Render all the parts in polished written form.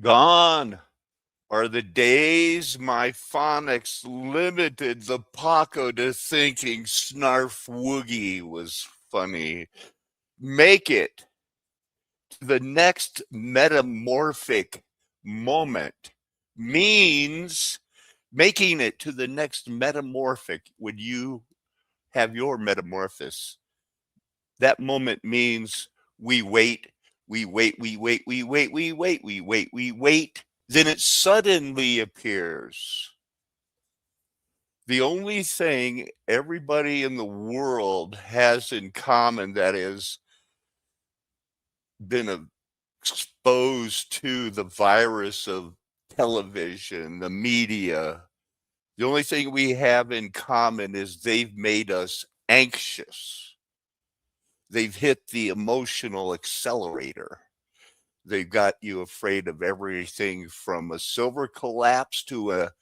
Gone are the days my phonics limited the Paco to thinking Snarf Woogie was funny. Make it to the next metamorphic moment means making it to the next metamorphic when you have your metamorphosis. That moment means we wait, we wait, we wait, we wait, we wait, we wait, we wait. Then it suddenly appears. The only thing everybody in the world has in common that has been exposed to the virus of television, the media, the only thing we have in common is they've made us anxious. They've hit the emotional accelerator. They've got you afraid of everything from a silver collapse to a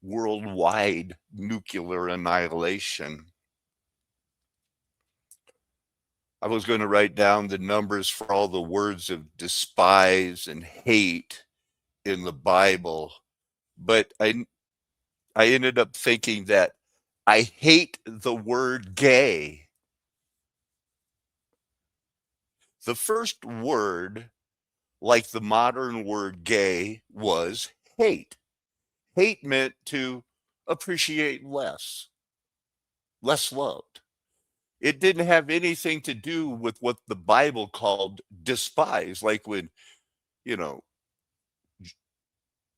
worldwide nuclear annihilation. I was going to write down the numbers for all the words of despise and hate in the Bible, but I ended up thinking that I hate the word gay. The first word, like the modern word gay, was hate. Hate meant to appreciate less, less loved. It didn't have anything to do with what the Bible called despise, like when, you know,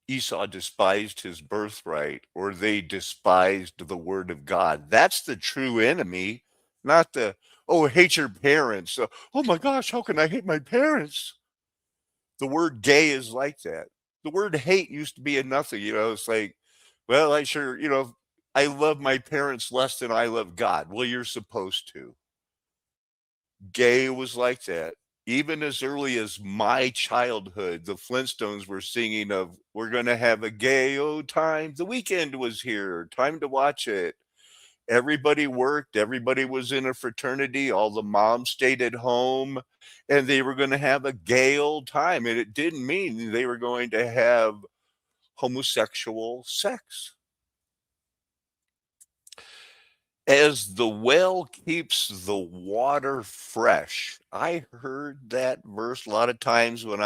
Esau despised his birthright or they despised the word of God. That's the true enemy, not the, oh, hate your parents. Oh my gosh, how can I hate my parents? The word gay is like that. The word hate used to be a nothing, it's like, well, I sure, I love my parents less than I love God. Well, you're supposed to. Gay was like that. Even as early as my childhood, the Flintstones were singing of, we're going to have a gay old time. The weekend was here. Time to watch it. Everybody worked. Everybody was in a fraternity. All the moms stayed at home and they were going to have a gay old time. And it didn't mean they were going to have homosexual sex. As the well keeps the water fresh. I heard that verse a lot of times when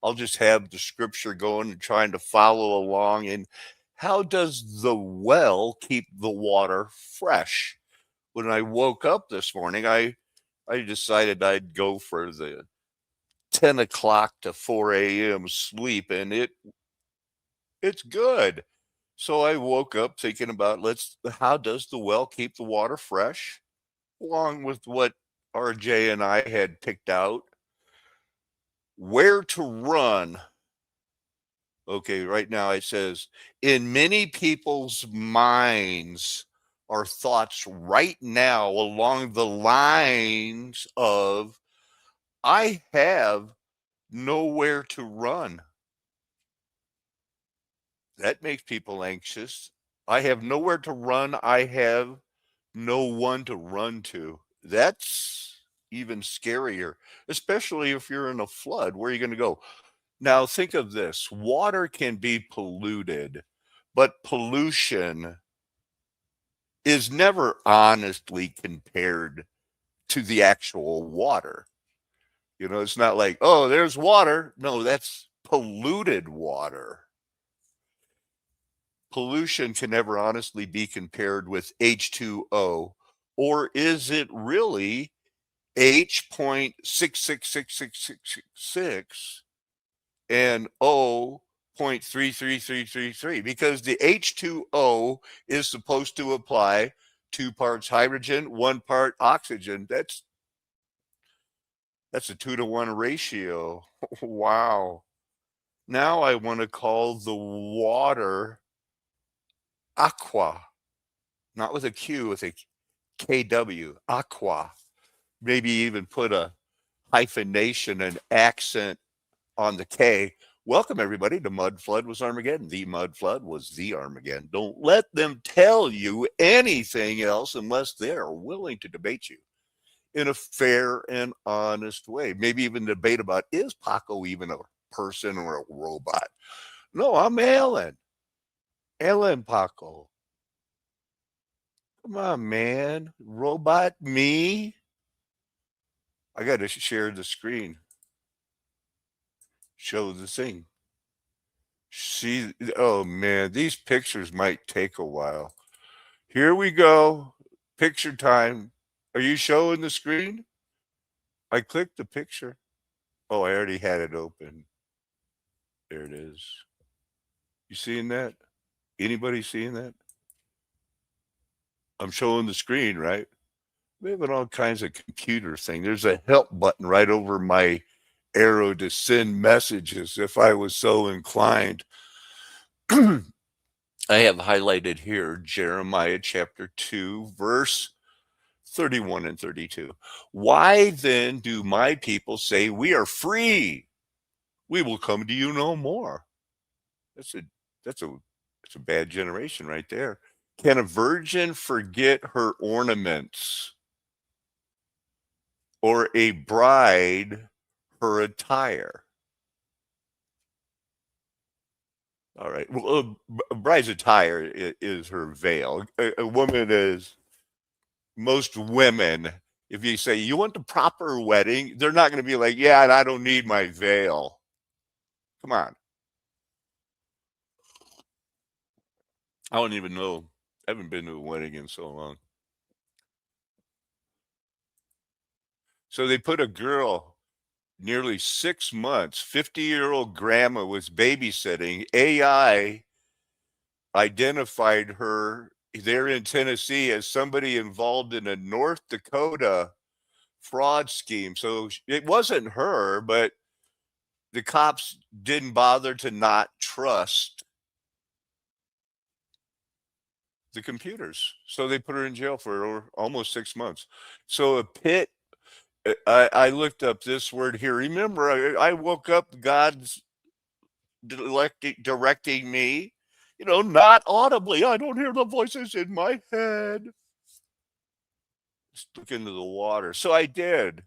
I'll just have the scripture going and trying to follow along. And how does the well keep the water fresh? When I woke up this morning, I decided I'd go for the 10 o'clock to 4 a.m. sleep, and it's good. So I woke up thinking about how does the well keep the water fresh? Along with what RJ and I had picked out. Where to run. Okay, right now it says, in many people's minds are thoughts right now along the lines of, I have nowhere to run. That makes people anxious. I have nowhere to run. I have no one to run to. That's even scarier, especially if you're in a flood. Where are you going to go? Now, think of this: water can be polluted, but pollution is never honestly compared to the actual water. It's not like, oh, there's water. No, that's polluted water. Pollution can never honestly be compared with H2O, or is it really H.66666 and O.33333? Because the H2O is supposed to apply 2 parts hydrogen, 1 part oxygen. That's a 2-to-1 ratio. Wow. Now I want to call the water aqua, not with a Q, with a KW, aqua. Maybe even put a hyphenation, an accent on the K. Welcome, everybody, to Mud Flood was Armageddon. The Mud Flood was the Armageddon. Don't let them tell you anything else unless they're willing to debate you. in a fair and honest way. Maybe even debate about, is Paco even a person or a robot? No, I'm Alan. Alan Paco. Come on, man. Robot me? I got to share the screen. Show the thing. See, oh man, these pictures might take a while. Here we go. Picture time. Are you showing the screen? I clicked the picture. Oh, I already had it open. There it is. You seeing that? Anybody seeing that? I'm showing the screen, right? We have all kinds of computer thing. There's a help button right over my arrow to send messages if I was so inclined. I have highlighted here Jeremiah chapter 2, verse 31 and 32. Why then do my people say, we are free? We will come to you no more. That's a that's a that's a bad generation right there. Can a virgin forget her ornaments, or a bride her attire? All right. Well, a bride's attire is her veil. A woman is, most women, if you say you want the proper wedding, they're not going to be like, yeah, and I don't need my veil. Come on. I don't even know. I haven't been to a wedding in so long. So they put a girl, nearly 6 months, 50-year-old grandma was babysitting. AI identified her there in Tennessee as somebody involved in a North Dakota fraud scheme. So it wasn't her, but the cops didn't bother to not trust the computers. So they put her in jail for almost 6 months. So a pit, I looked up this word here. Remember, I woke up, God's directing me, not audibly. I don't hear the voices in my head. Just look into the water. So I did.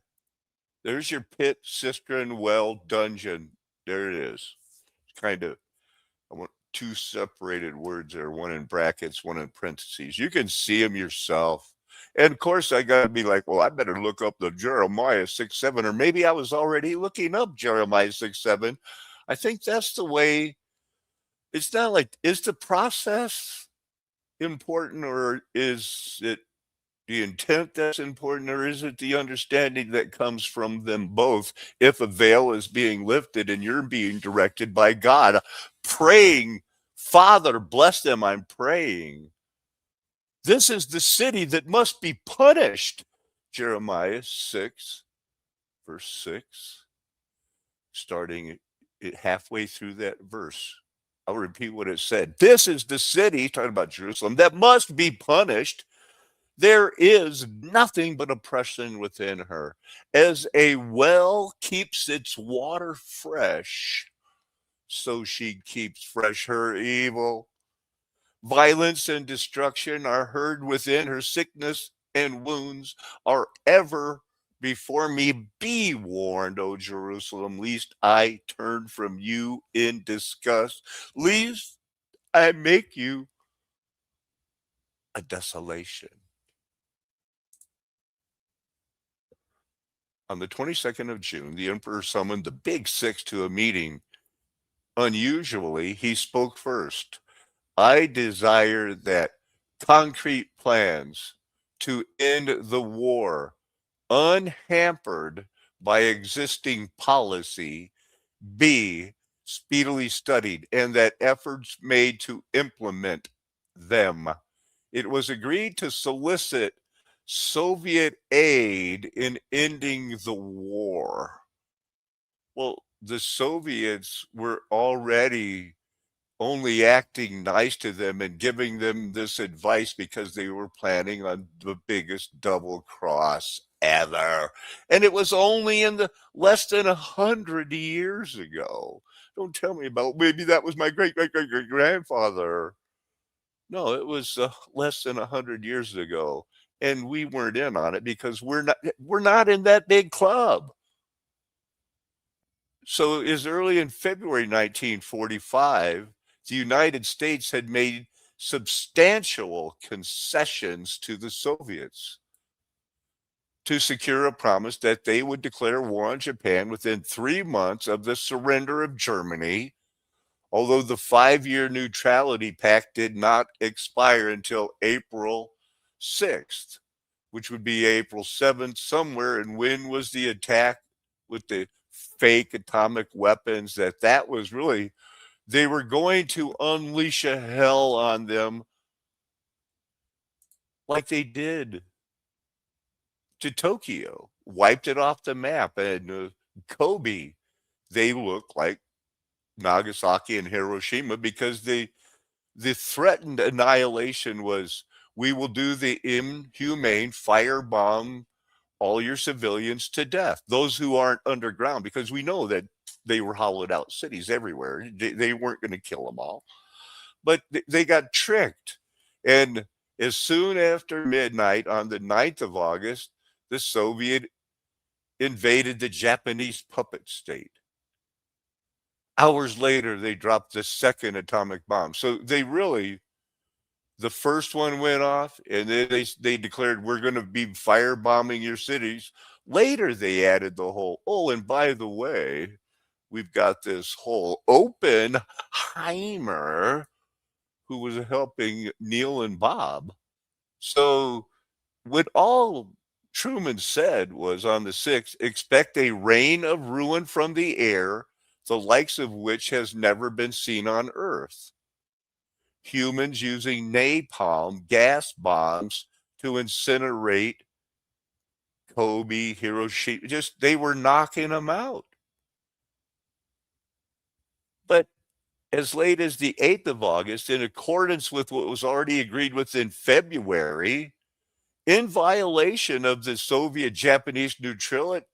There's your pit, cistern, well, dungeon. There it is. Kind of, I want two separated words there, one in brackets, one in parentheses. You can see them yourself. And of course, I got to be like, well, I better look up the Jeremiah 6:7, or maybe I was already looking up Jeremiah 6:7. I think that's the way. It's not like, is the process important, or is it the intent that's important, or is it the understanding that comes from them both? If a veil is being lifted and you're being directed by God, praying, Father, bless them, I'm praying. This is the city that must be punished. Jeremiah 6, verse 6, starting it halfway through that verse. I'll repeat what it said. This is the city, talking about Jerusalem, that must be punished. There is nothing but oppression within her. As a well keeps its water fresh, so she keeps fresh her evil. Violence and destruction are heard within her. Sickness and wounds are ever before me. Be warned, O Jerusalem, lest I turn from you in disgust, lest I make you a desolation. On the 22nd of June, the emperor summoned the Big Six to a meeting. Unusually, he spoke first. I desire that concrete plans to end the war, unhampered by existing policy, be speedily studied, and that efforts made to implement them. It was agreed to solicit Soviet aid in ending the war. Well, the Soviets were already only acting nice to them and giving them this advice because they were planning on the biggest double cross ever. And it was only in the less than 100 years ago. Don't tell me about, maybe that was my great great great great grandfather. No, it was less than 100 years ago. and we weren't in on it because we're not in that big club. So as early in February 1945, the United States had made substantial concessions to the Soviets to secure a promise that they would declare war on Japan within 3 months of the surrender of Germany, although the 5-year neutrality pact did not expire until April 6th, which would be April 7th somewhere. And when was the attack with the fake atomic weapons? That was really, they were going to unleash a hell on them like they did to Tokyo, wiped it off the map. And Kobe, they look like Nagasaki and Hiroshima because the threatened annihilation was, we will do the inhumane firebomb all your civilians to death, those who aren't underground, because we know that they were hollowed out cities everywhere. They weren't going to kill them all, but they got tricked. And as soon after midnight on the 9th of August, the Soviet invaded the Japanese puppet state. Hours later, they dropped the second atomic bomb. So they really, the first one went off, and then they declared, we're going to be firebombing your cities. Later, they added the whole, oh, and by the way, we've got this whole Oppenheimer who was helping Neil and Bob. So what all Truman said was, on the 6th, expect a rain of ruin from the air, the likes of which has never been seen on Earth. Humans using napalm gas bombs to incinerate Kobe, Hiroshima. Just, they were knocking them out. But as late as the 8th of August, in accordance with what was already agreed with in February, in violation of the Soviet-Japanese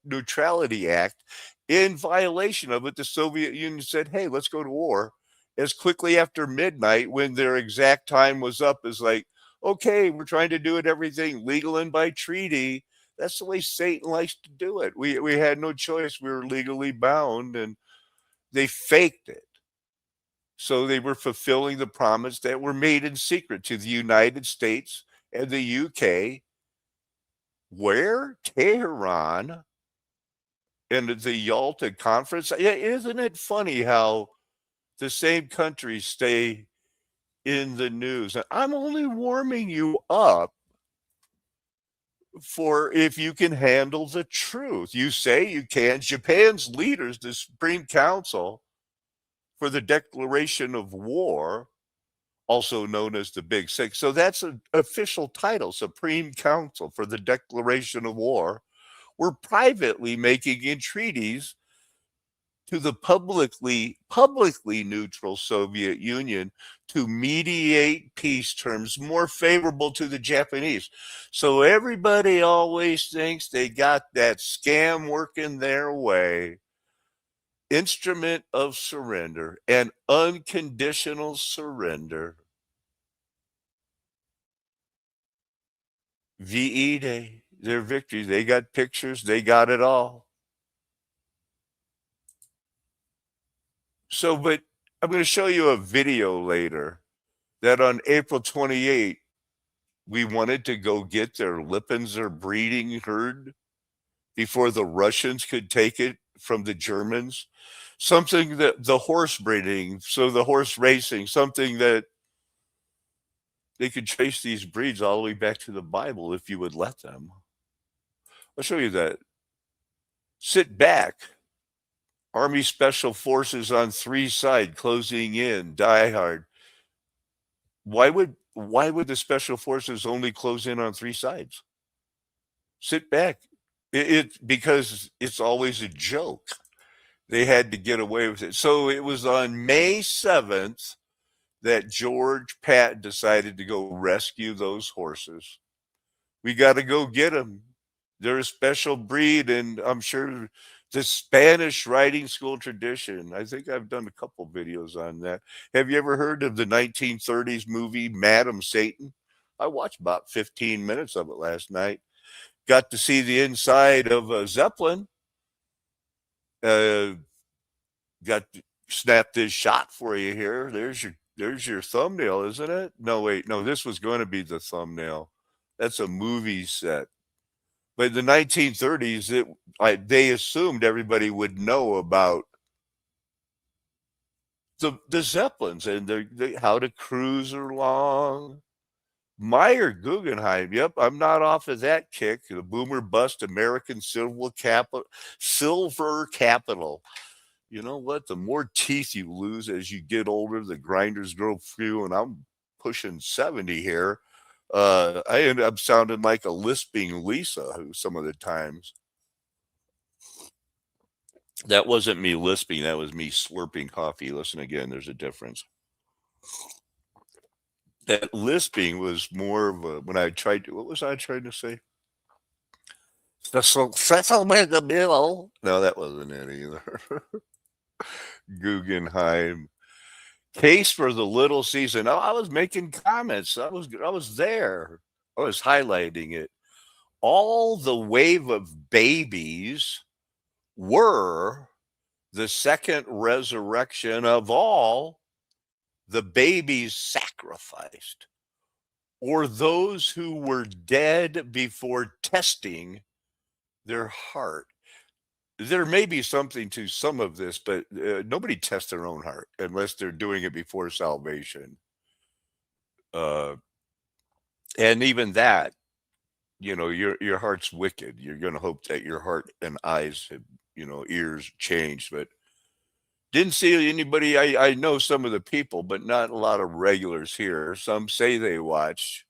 Neutrality Act, in violation of it, the Soviet Union said, hey, let's go to war. As quickly after midnight, when their exact time was up, is like, okay, we're trying to do it, everything legal and by treaty. That's the way Satan likes to do it. We had no choice. We were legally bound, and they faked it. So they were fulfilling the promise that were made in secret to the United States and the UK. Where? Tehran and the Yalta Conference. Yeah, isn't it funny how the same countries stay in the news? And I'm only warming you up for if you can handle the truth. You say you can. Japan's leaders, the Supreme Council for the Declaration of War, also known as the Big Six. So that's an official title, Supreme Council for the Declaration of War. We're privately making entreaties to the publicly neutral Soviet Union to mediate peace terms more favorable to the Japanese. So everybody always thinks they got that scam working their way. Instrument of surrender and unconditional surrender. VE Day, their victory. They got pictures, they got it all. So, but I'm going to show you a video later that on April 28th, we wanted to go get their Lippinzer breeding herd before the Russians could take it from the Germans. Something that the horse breeding, so the horse racing, something that they could trace these breeds all the way back to the Bible if you would let them. I'll show you that. Sit back. Army Special Forces on 3 side closing in, die hard. Why would the Special Forces only close in on 3 sides? Sit back. Because it's always a joke. They had to get away with it. So it was on May 7th that George Patton decided to go rescue those horses. We got to go get them. They're a special breed, and I'm sure the Spanish riding school tradition. I think I've done a couple videos on that. Have you ever heard of the 1930s movie Madam Satan? I watched about 15 minutes of it last night. Got to see the inside of a Zeppelin. Uh, got to snap this shot for you here. There's your thumbnail, isn't it? No, wait, no, this was going to be the thumbnail. That's a movie set. But in the 1930s, they assumed everybody would know about the Zeppelins and how to cruise along. Meyer Guggenheim. Yep, I'm not off of that kick. The boomer bust American silver capital. You know what? The more teeth you lose as you get older, the grinders grow few, and I'm pushing 70 here. I end up sounding like a lisping Lisa some of the times. That wasn't me lisping, that was me slurping coffee. Listen again, there's a difference. That lisping was more of a when I tried to what was I trying to say? Bill. No, that wasn't it either. Guggenheim. Case for the Little Season. Oh, I was making comments. I was there. I was highlighting it. All the wave of babies were the second resurrection of all the babies sacrificed, or those who were dead before testing their heart. There may be something to some of this, but nobody tests their own heart unless they're doing it before salvation. Uh, and even that, your heart's wicked. You're going to hope that your heart and eyes, have, ears changed. But didn't see anybody. I know some of the people, but not a lot of regulars here. Some say they watch.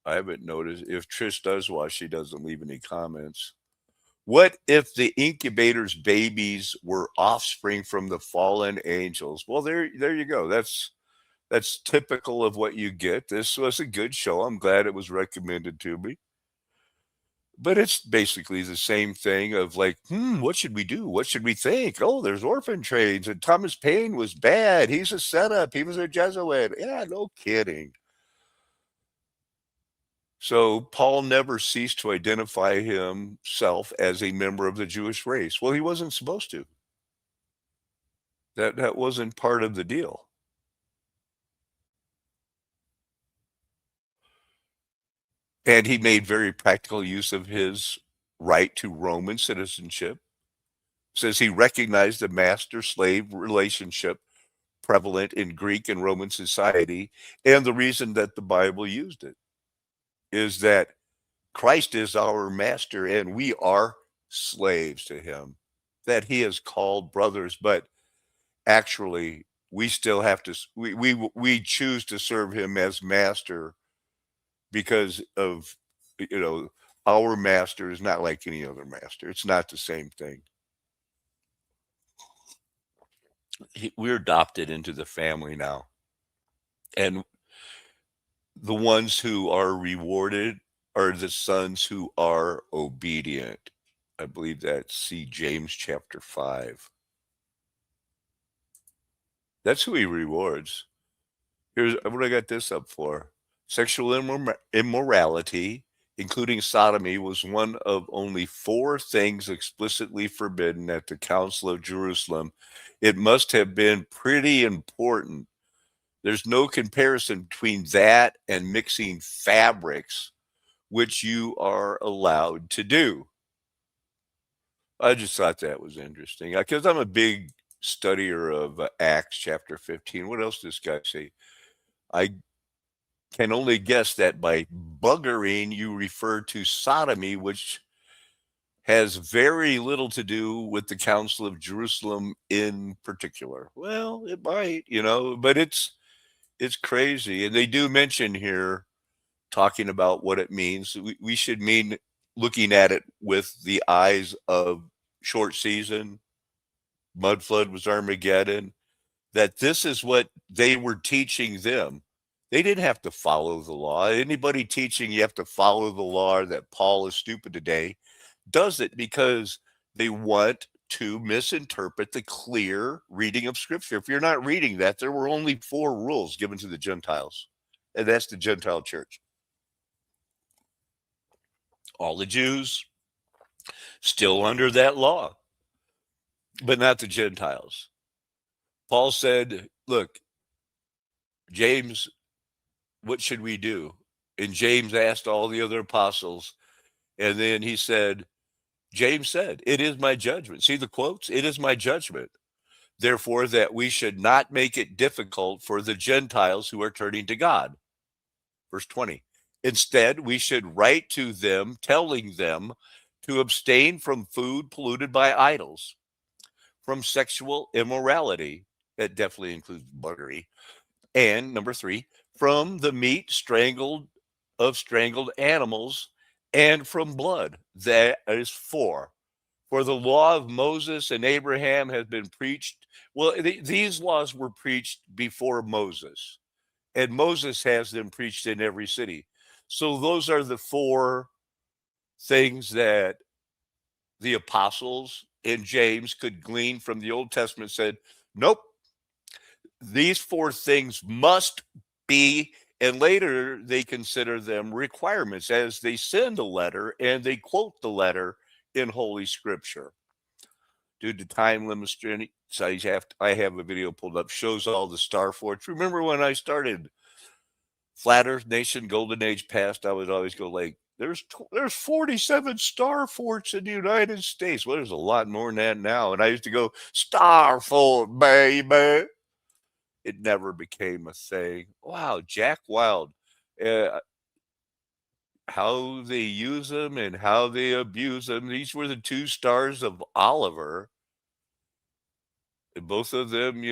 I haven't noticed. If Trish does watch, she doesn't leave any comments. What if the incubator's babies were offspring from the fallen angels? Well, there you go. That's typical of what you get. This was a good show. I'm glad it was recommended to me. But it's basically the same thing of like, what should we do? What should we think? Oh, there's orphan trains, and Thomas Paine was bad. He's a setup. He was a Jesuit. Yeah, no kidding. So Paul never ceased to identify himself as a member of the Jewish race. Well, he wasn't supposed to. That wasn't part of the deal. And he made very practical use of his right to Roman citizenship. Says he recognized the master-slave relationship prevalent in Greek and Roman society, and the reason that the Bible used it is that Christ is our master and we are slaves to him, that he has called brothers, but actually we still have to we choose to serve him as master because of you know our master is not like any other master. It's not the same thing. We're adopted into the family now, and the ones who are rewarded are the sons who are obedient. I believe that's see James chapter 5. That's who he rewards. Here's what I got this up for. Sexual immorality, including sodomy, was one of only four things explicitly forbidden at the Council of Jerusalem. It must have been pretty important. There's no comparison between that and mixing fabrics, which you are allowed to do. I just thought that was interesting because I'm a big studier of Acts chapter 15. What else does this guy say? I can only guess that by buggering, you refer to sodomy, which has very little to do with the Council of Jerusalem in particular. Well, it might, but it's crazy. And they do mention here talking about what it means. We should mean looking at it with the eyes of short season. Mud flood was Armageddon. That this is what they were teaching them. They didn't have to follow the law. Anybody teaching you have to follow the law, that Paul is stupid today, does it because they want to misinterpret the clear reading of Scripture. If you're not reading that, there were only four rules given to the Gentiles, and that's the Gentile church. All the Jews still under that law, but not the Gentiles. Paul said, look, James, what should we do? And James asked all the other apostles, and then he said, James said, it is my judgment. See the quotes? It is my judgment. Therefore, that we should not make it difficult for the Gentiles who are turning to God. Verse 20. Instead, we should write to them, telling them to abstain from food polluted by idols, from sexual immorality, that definitely includes buggery, and number three, from the meat strangled animals, and from blood. That is four. For the law of Moses and Abraham has been preached. Well, these laws were preached before Moses, and Moses has them preached in every city. So those are the four things that the apostles and James could glean from the Old Testament. Said, nope, these four things must be, and later they consider them requirements as they send a letter and they quote the letter in Holy Scripture. Due to time limits, I have a video pulled up, shows all the star forts. Remember when I started Flat Earth Nation Golden Age past, I would always go like, there's 47 star forts in the United States. Well, there's a lot more than that now. And I used to go, star fort, baby. It never became a thing. Wow, Jack Wild. Uh, how they use them and how they abuse them. These were the two stars of Oliver. And both of them,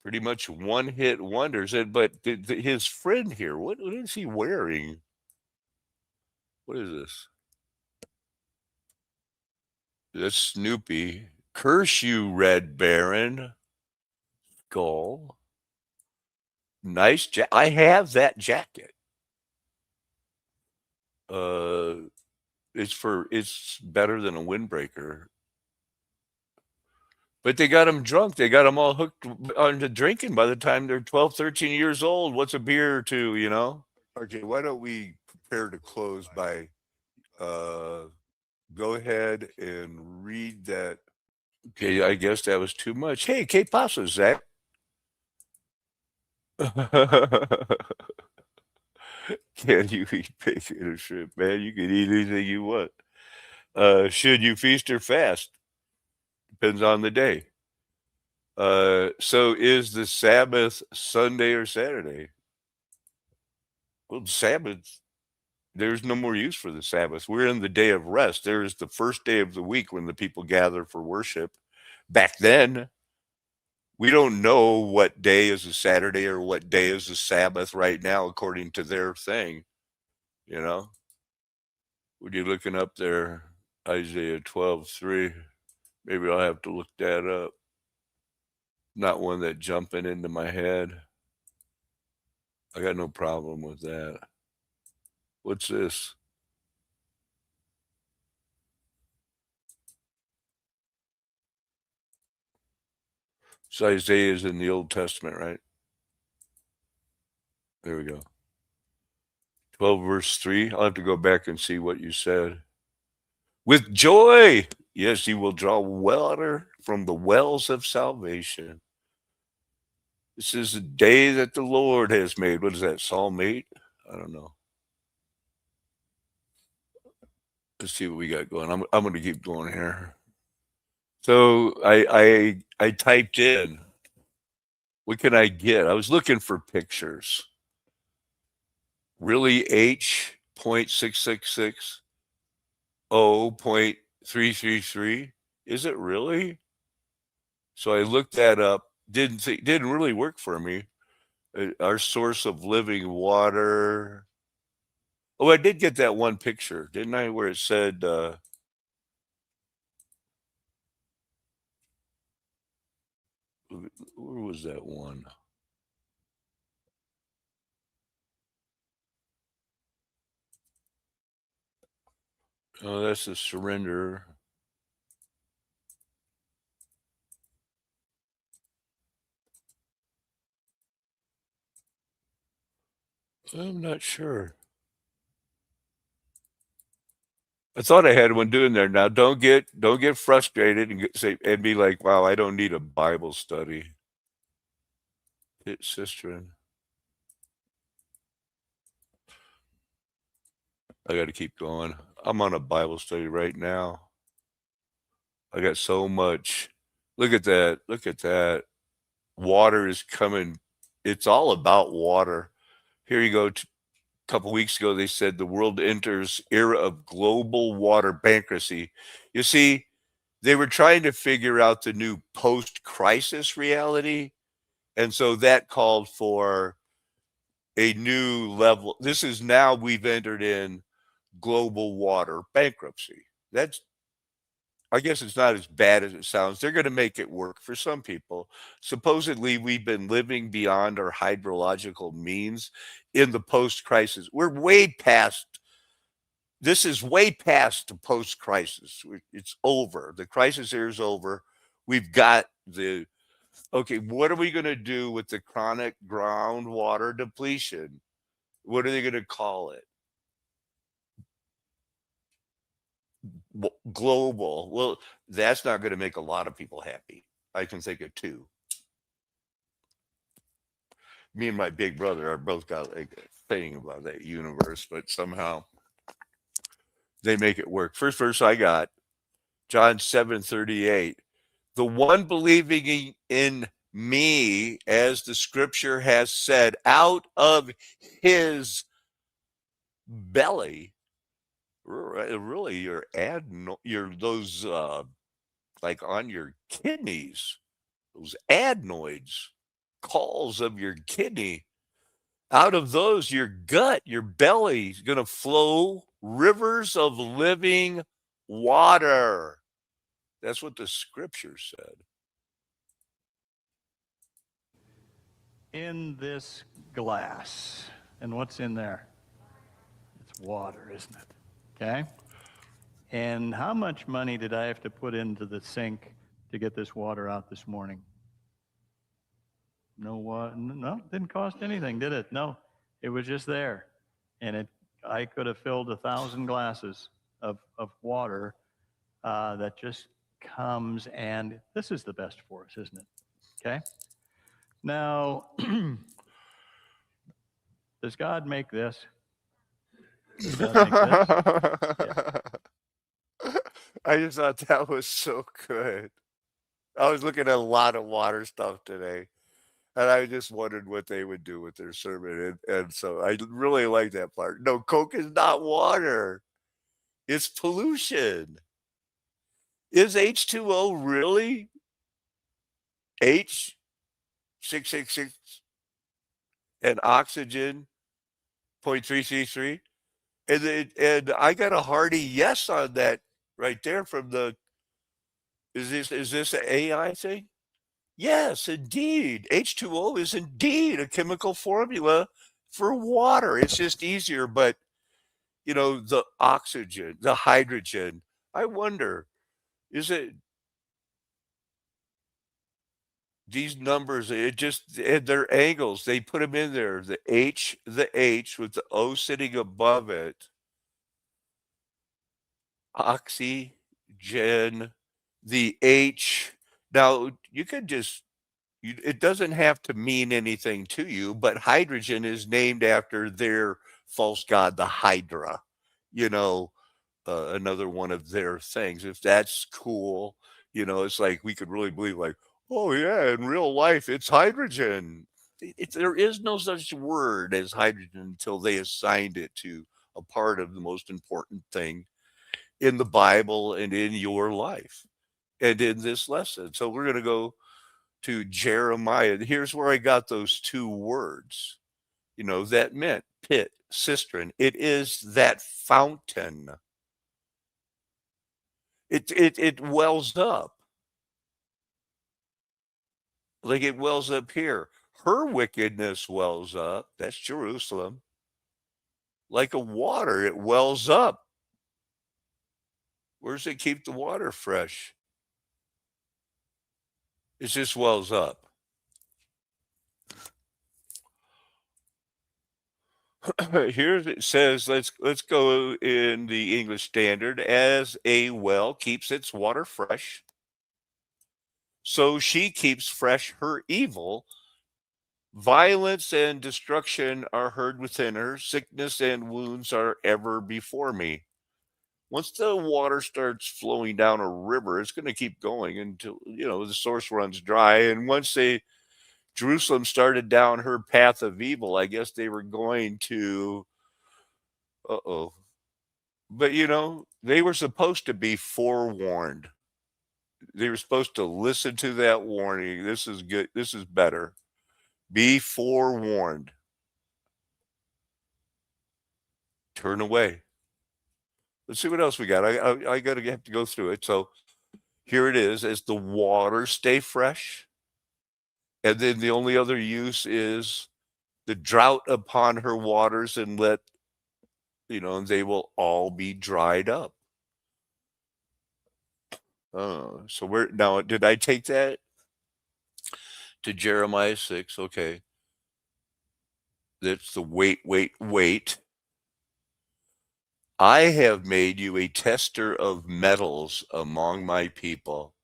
pretty much one hit wonders. But his friend here, what is he wearing? What is this? That's Snoopy. Curse you, Red Baron. Skull. Nice I have that jacket. It's better than a windbreaker. But they got them drunk. They got them all hooked onto drinking by the time they're 12, 13 years old. What's a beer or two, Okay, why don't we prepare to close by uh go ahead and read that. Okay, I guess that was too much. Hey, K Pasa, Zach. Can you eat bacon or shrimp, man? You can eat anything you want. Should you feast or fast? Depends on the day. So is the Sabbath Sunday or Saturday? Well, Sabbath, there's no more use for the Sabbath. We're in the day of rest. There is the first day of the week when the people gather for worship. Back then, we don't know what day is a Saturday or what day is a Sabbath right now, according to their thing. You know, what are you looking up there? Isaiah 12:3. Maybe I'll have to look that up. Not one that jumping into my head. I got no problem with that. What's this? So Isaiah is in the Old Testament, right? There we go. 12 verse 3. I'll have to go back and see what you said. With joy, yes, he will draw water from the wells of salvation. This is the day that the Lord has made. What is that, Psalm 8? I don't know. Let's see what we got going. I'm going to keep going here. So I typed in, what can I get? I was looking for pictures. Really, H.666O.333? Is it really? So I looked that up. Didn't really work for me. Our source of living water. Oh, I did get that one picture, didn't I? Where it said, where was that one? Oh, that's the surrender. I'm not sure. I thought I had one doing there. Now don't get frustrated and say and be like, wow, I don't need a Bible study. Hit sister. I got to keep going. I'm on a Bible study right now. I got so much. Look at that. Look at that. Water is coming. It's all about water. Here you go. A couple weeks ago, they said the world enters era of global water bankruptcy. You see, they were trying to figure out the new post-crisis reality, and so that called for a new level. This is now we've entered in global water bankruptcy. That's I guess it's not as bad as it sounds. They're going to make it work for some people. Supposedly, we've been living beyond our hydrological means in the post crisis. We're way past, this is way past the post crisis. It's over. The crisis here is over. We've got the, okay, what are we going to do with the chronic groundwater depletion? What are they going to call it? Global. Well, that's not going to make a lot of people happy. I can think of two. Me and my big brother are both got like a thing about that universe, but somehow they make it work. First verse I got, John 7:38. The one believing in me, as the scripture has said, out of his belly, really your those like on your kidneys, those adenoids, calls of your kidney. Out of those, your gut, your belly is going to flow rivers of living water. That's what the scripture said. In this glass. And what's in there? It's water, isn't it? Okay? And how much money did I have to put into the sink to get this water out this morning? No, didn't cost anything, did it? No, it was just there. And I could have filled 1,000 glasses of water that just comes, and this is the best for us, isn't it? Okay? Now, does God make this? Does God make this? Yeah. I just thought that was so good. I was looking at a lot of water stuff today, and I just wondered what they would do with their sermon. And so I really like that part. No, Coke is not water, it's pollution. Is H2O really H666 and oxygen 0.333? And I got a hearty yes on that right there from the is this an AI thing? Yes, indeed. H2O is indeed a chemical formula for water. It's just easier, but the oxygen, the hydrogen. I wonder, is it these numbers? It just and their angles. They put them in there. The H with the O sitting above it. Oxygen, the H. Now you could just it doesn't have to mean anything to you, but hydrogen is named after their false god, the Hydra. You know, another one of their things. If that's cool, it's like we could really believe, like, oh yeah, in real life, it's hydrogen. There is no such word as hydrogen until they assigned it to a part of the most important thing in the Bible and in your life and in this lesson. So we're going to go to Jeremiah. Here's where I got those two words, that meant pit, cistern. It is that fountain. It wells up like it wells up here. Her wickedness wells up. That's Jerusalem. Like a water, it wells up. Where does it keep the water fresh? It just wells up. Here it says, let's go in the English Standard. As a well keeps its water fresh, so she keeps fresh her evil. Violence and destruction are heard within her. Sickness and wounds are ever before me. Once the water starts flowing down a river, it's going to keep going until, the source runs dry. And once Jerusalem started down her path of evil, I guess they were going to, uh-oh. But, they were supposed to be forewarned. They were supposed to listen to that warning. This is good. This is better. Be forewarned. Turn away. Let's see what else we got. I got to have to go through it. So here it is. As the waters stay fresh, and then the only other use is the drought upon her waters, and and they will all be dried up. So where now? Did I take that to Jeremiah 6? Okay, that's the wait. I have made you a tester of metals among my people.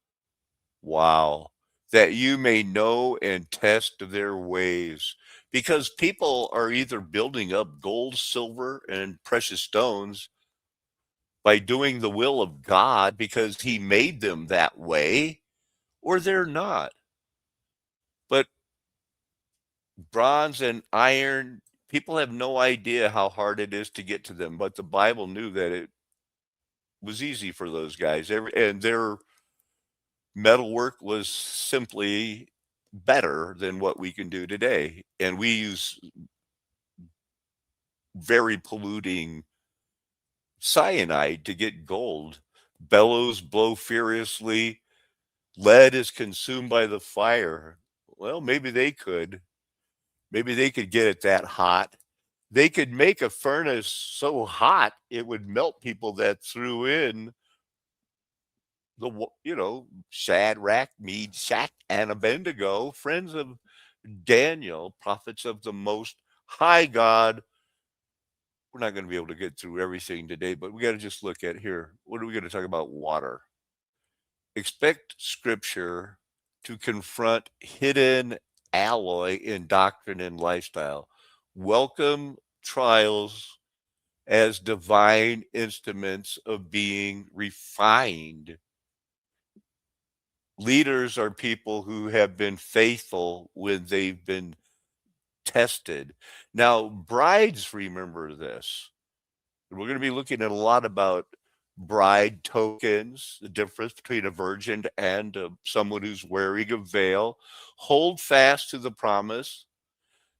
Wow. That you may know and test their ways. Because people are either building up gold, silver, and precious stones by doing the will of God because he made them that way, or they're not. But bronze and iron, people have no idea how hard it is to get to them. But the Bible knew that it was easy for those guys. And their metalwork was simply better than what we can do today. And we use very polluting cyanide to get gold. Bellows blow furiously. Lead is consumed by the fire. Well, maybe they could. Maybe they could get it that hot. They could make a furnace so hot it would melt people that threw in Shadrach, Meshach, and Abednego, friends of Daniel, prophets of the Most High God. We're not going to be able to get through everything today, but we got to just look at here. What are we going to talk about? Water. Expect Scripture to confront hidden alloy in doctrine and lifestyle. Welcome trials as divine instruments of being refined. Leaders are people who have been faithful when they've been tested. Now, brides remember this. We're going to be looking at a lot about bride tokens, the difference between a virgin and someone who's wearing a veil. Hold fast to the promise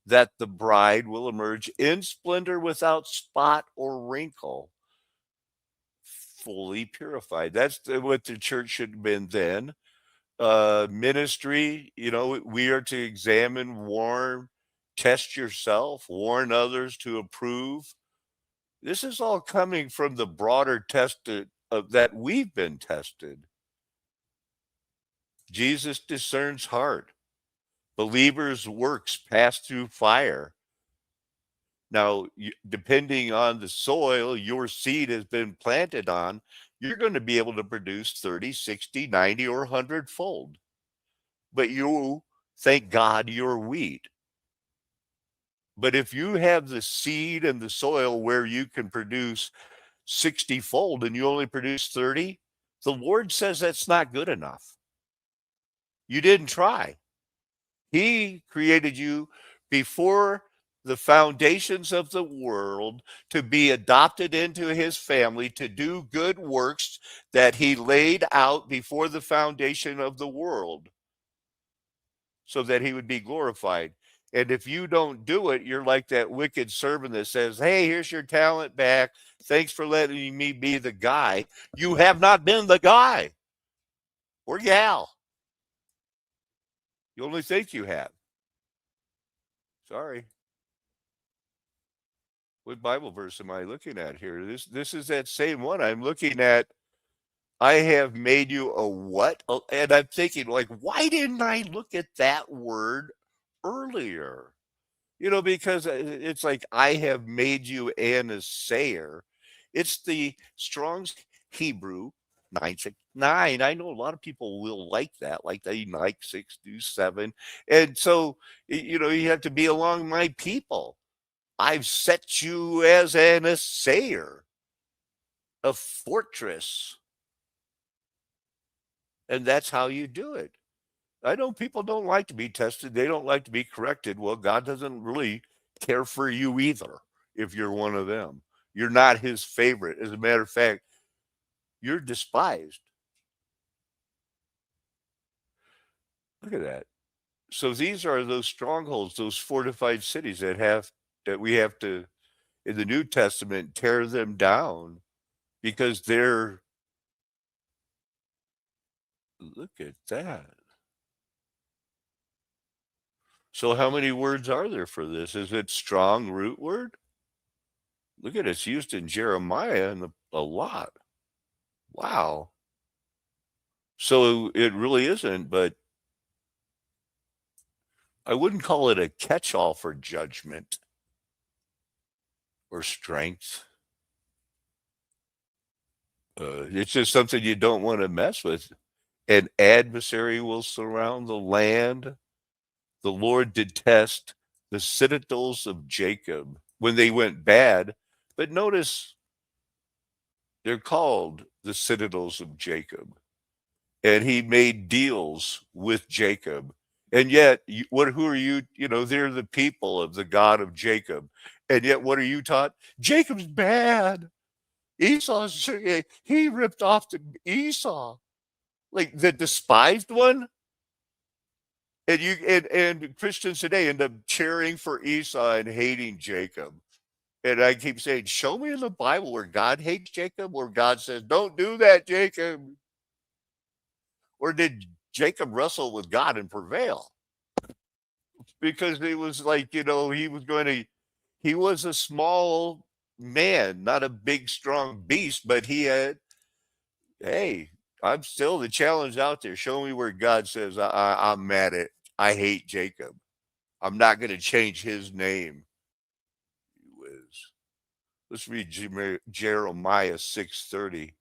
that the bride will emerge in splendor without spot or wrinkle, fully purified. That's what the church should have been then. Ministry, we are to examine, warn, test yourself, warn others to approve. This is all coming from the broader test of that we've been tested. Jesus discerns heart. Believers' works pass through fire. Now, depending on the soil your seed has been planted on, you're going to be able to produce 30, 60, 90, or 100 fold. But thank God, you're wheat. But if you have the seed and the soil where you can produce 60 fold and you only produce 30, the Lord says that's not good enough. You didn't try. He created you before the foundations of the world to be adopted into his family, to do good works that he laid out before the foundation of the world so that he would be glorified. And if you don't do it, you're like that wicked servant that says, hey, here's your talent back. Thanks for letting me be the guy. You have not been the guy or gal. You only think you have. Sorry. What Bible verse am I looking at here? This is that same one. I'm looking at, I have made you a what? And I'm thinking, like, why didn't I look at that word earlier? Because it's like, I have made you an assayer. It's the Strong's Hebrew 969. I know a lot of people will like that, like they like 627. And so, you have to be among my people. I've set you as an assayer, a fortress, and that's how you do it. I know people don't like to be tested. They don't like to be corrected. Well, God doesn't really care for you either if you're one of them. You're not his favorite. As a matter of fact, you're despised. Look at that. So these are those strongholds, those fortified cities that we have to, in the New Testament, tear them down because they're, look at that. So how many words are there for this? Is it strong root word? Look at it, it's used in Jeremiah and a lot. Wow. So it really isn't, but I wouldn't call it a catch-all for judgment or strength. It's just something you don't want to mess with. An adversary will surround the land. The Lord detest the citadels of Jacob when they went bad. But notice they're called the citadels of Jacob. And he made deals with Jacob. And yet, who are you? They're the people of the God of Jacob. And yet, what are you taught? Jacob's bad. He ripped off the Esau, like the despised one. And and Christians today end up cheering for Esau and hating Jacob. And I keep saying, show me in the Bible where God hates Jacob, where God says, don't do that, Jacob. Or did Jacob wrestle with God and prevail? Because it was like, he was a small man, not a big, strong beast, but hey, I'm still the challenge out there. Show me where God says, I'm mad at, I hate Jacob. I'm not going to change his name. Whiz. Let's read Jeremiah 6:30.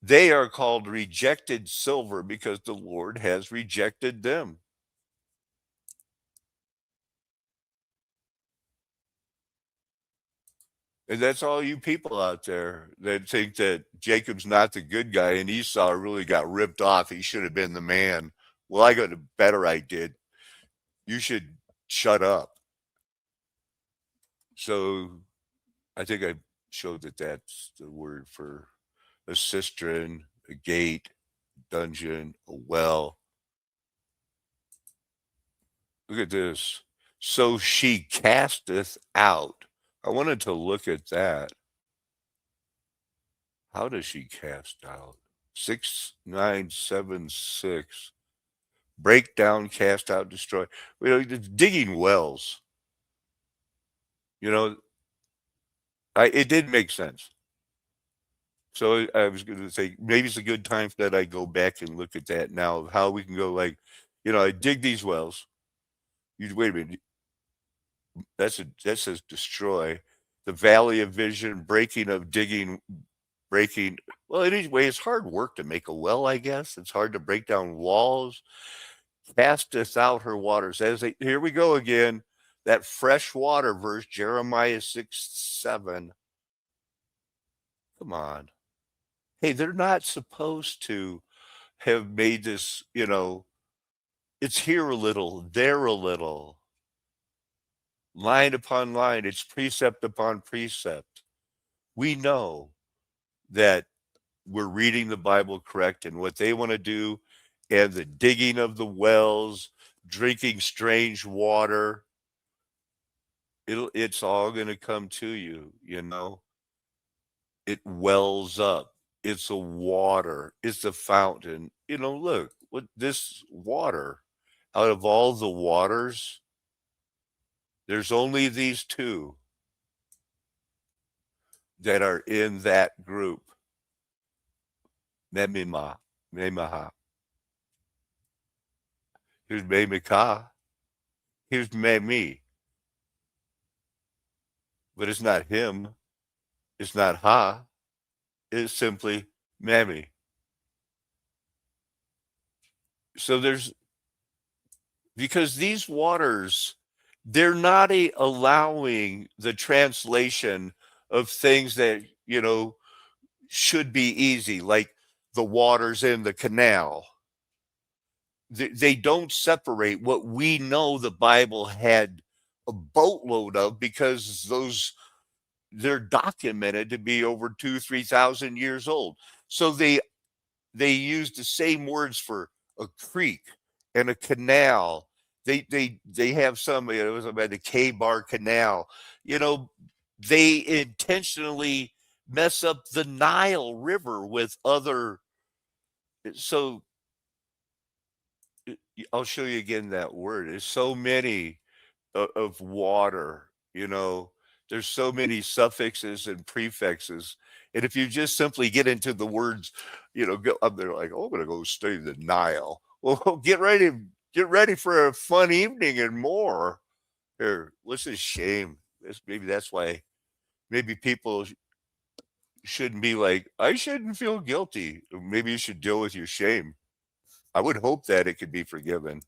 They are called rejected silver because the Lord has rejected them. And that's all you people out there that think that Jacob's not the good guy and Esau really got ripped off. He should have been the man. Well, I got a better idea. You should shut up. So I think I showed that that's the word for a cistern, a gate, dungeon, a well. Look at this. So she casteth out. I wanted to look at that. How does she cast out? 6976. Break down, cast out, destroy. It's digging wells. You know, it did make sense. So I was going to say maybe it's a good time that I go back and look at that now of how we can go like, I dig these wells. You wait a minute. That says destroy. The valley of vision, breaking of digging, breaking. Well, anyway, it's hard work to make a well, I guess. It's hard to break down walls. Casteth out her waters. Here we go again. That fresh water verse, Jeremiah 6:7. Come on. Hey, they're not supposed to have made this, it's here a little, there a little, line upon line, it's precept upon precept. We know that we're reading the Bible correct and what they want to do, and the digging of the wells, drinking strange water, it's all going to come to you. It wells up. It's a water. It's a fountain. Look, what this water, out of all the waters, there's only these two that are in that group. Memima, Memaha. Here's Memika. Here's Memi. but it's not him. It's not ha. It's simply mammy. So there's, because these waters, they're not allowing the translation of things that, should be easy, like the waters in the canal. They don't separate what we know the Bible had a boatload of, because they're documented to be over 2, 3,000 years old. So they use the same words for a creek and a canal. They have some, it was about the K-Bar Canal. You know, they intentionally mess up the Nile River with other. So I'll show you again that word. There's so many of water, there's so many suffixes and prefixes. And if you just simply get into the words, go up there like, oh, I'm gonna go study the Nile. Well, get ready for a fun evening and more. Here, what's this shame? Maybe that's why maybe people shouldn't be like, I shouldn't feel guilty. Maybe you should deal with your shame. I would hope that it could be forgiven.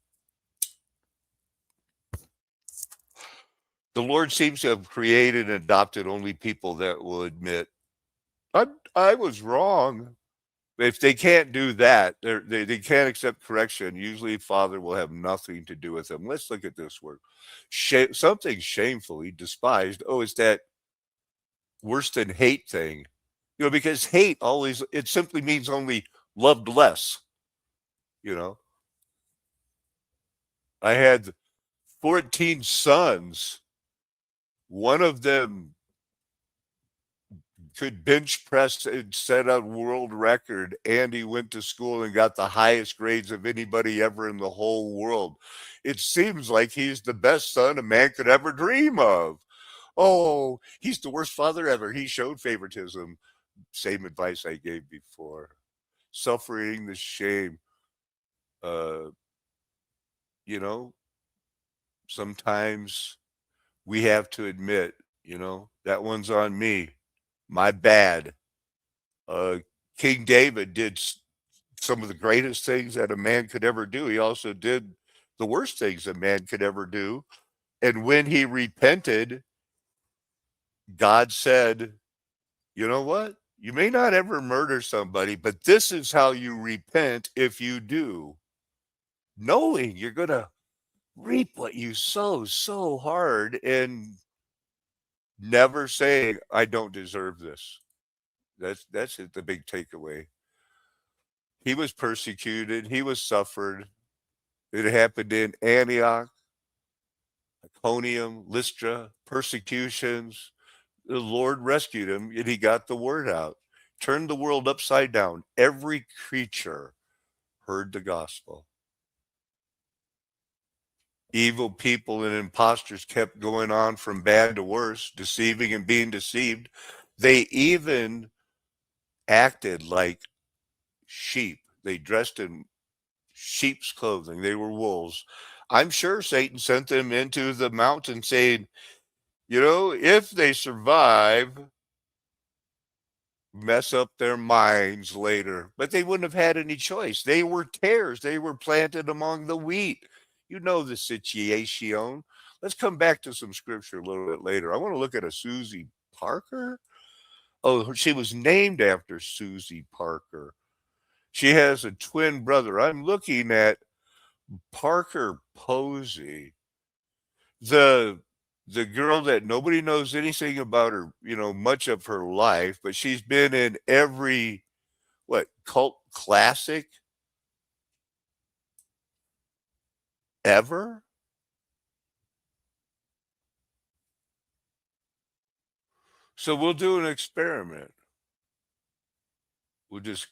The Lord seems to have created and adopted only people that will admit, I was wrong. If they can't do that, they can't accept correction. Usually, Father will have nothing to do with them. Let's look at this word. Something shamefully despised. Oh, it's that worse than hate thing. Because hate always, it simply means only loved less. You know, I had 14 sons. One of them could bench press and set a world record, and he went to school and got the highest grades of anybody ever in the whole world. It seems like he's the best son a man could ever dream of. Oh, he's the worst father ever. He showed favoritism. Same advice I gave before. Suffering the shame. Uh, you know, sometimes we have to admit, that one's on me. My bad. Uh, King David did some of the greatest things that a man could ever do. He also did the worst things a man could ever do. And when he repented, God said, you know what? You may not ever murder somebody, but this is how you repent if you do, knowing you're going to reap what you sow so hard, and never saying, I don't deserve this. That's it, the big takeaway. He was persecuted, he was suffered. It happened in Antioch, Iconium, Lystra, persecutions. The Lord rescued him, and he got the word out, turned the world upside down. Every creature heard the gospel. Evil people and imposters kept going on from bad to worse, deceiving and being deceived. They even acted like sheep. They dressed in sheep's clothing. They were wolves. I'm sure Satan sent them into the mountain saying, if they survive, mess up their minds later. But they wouldn't have had any choice. They were tares. They were planted among the wheat. You know the situation. Let's come back to some scripture a little bit later. I want to look at a Susie Parker. Oh, she was named after Susie Parker. She has a twin brother. I'm looking at Parker Posey, the the girl that nobody knows anything about her, much of her life, but she's been in every cult classic ever. So we'll do an experiment. We'll just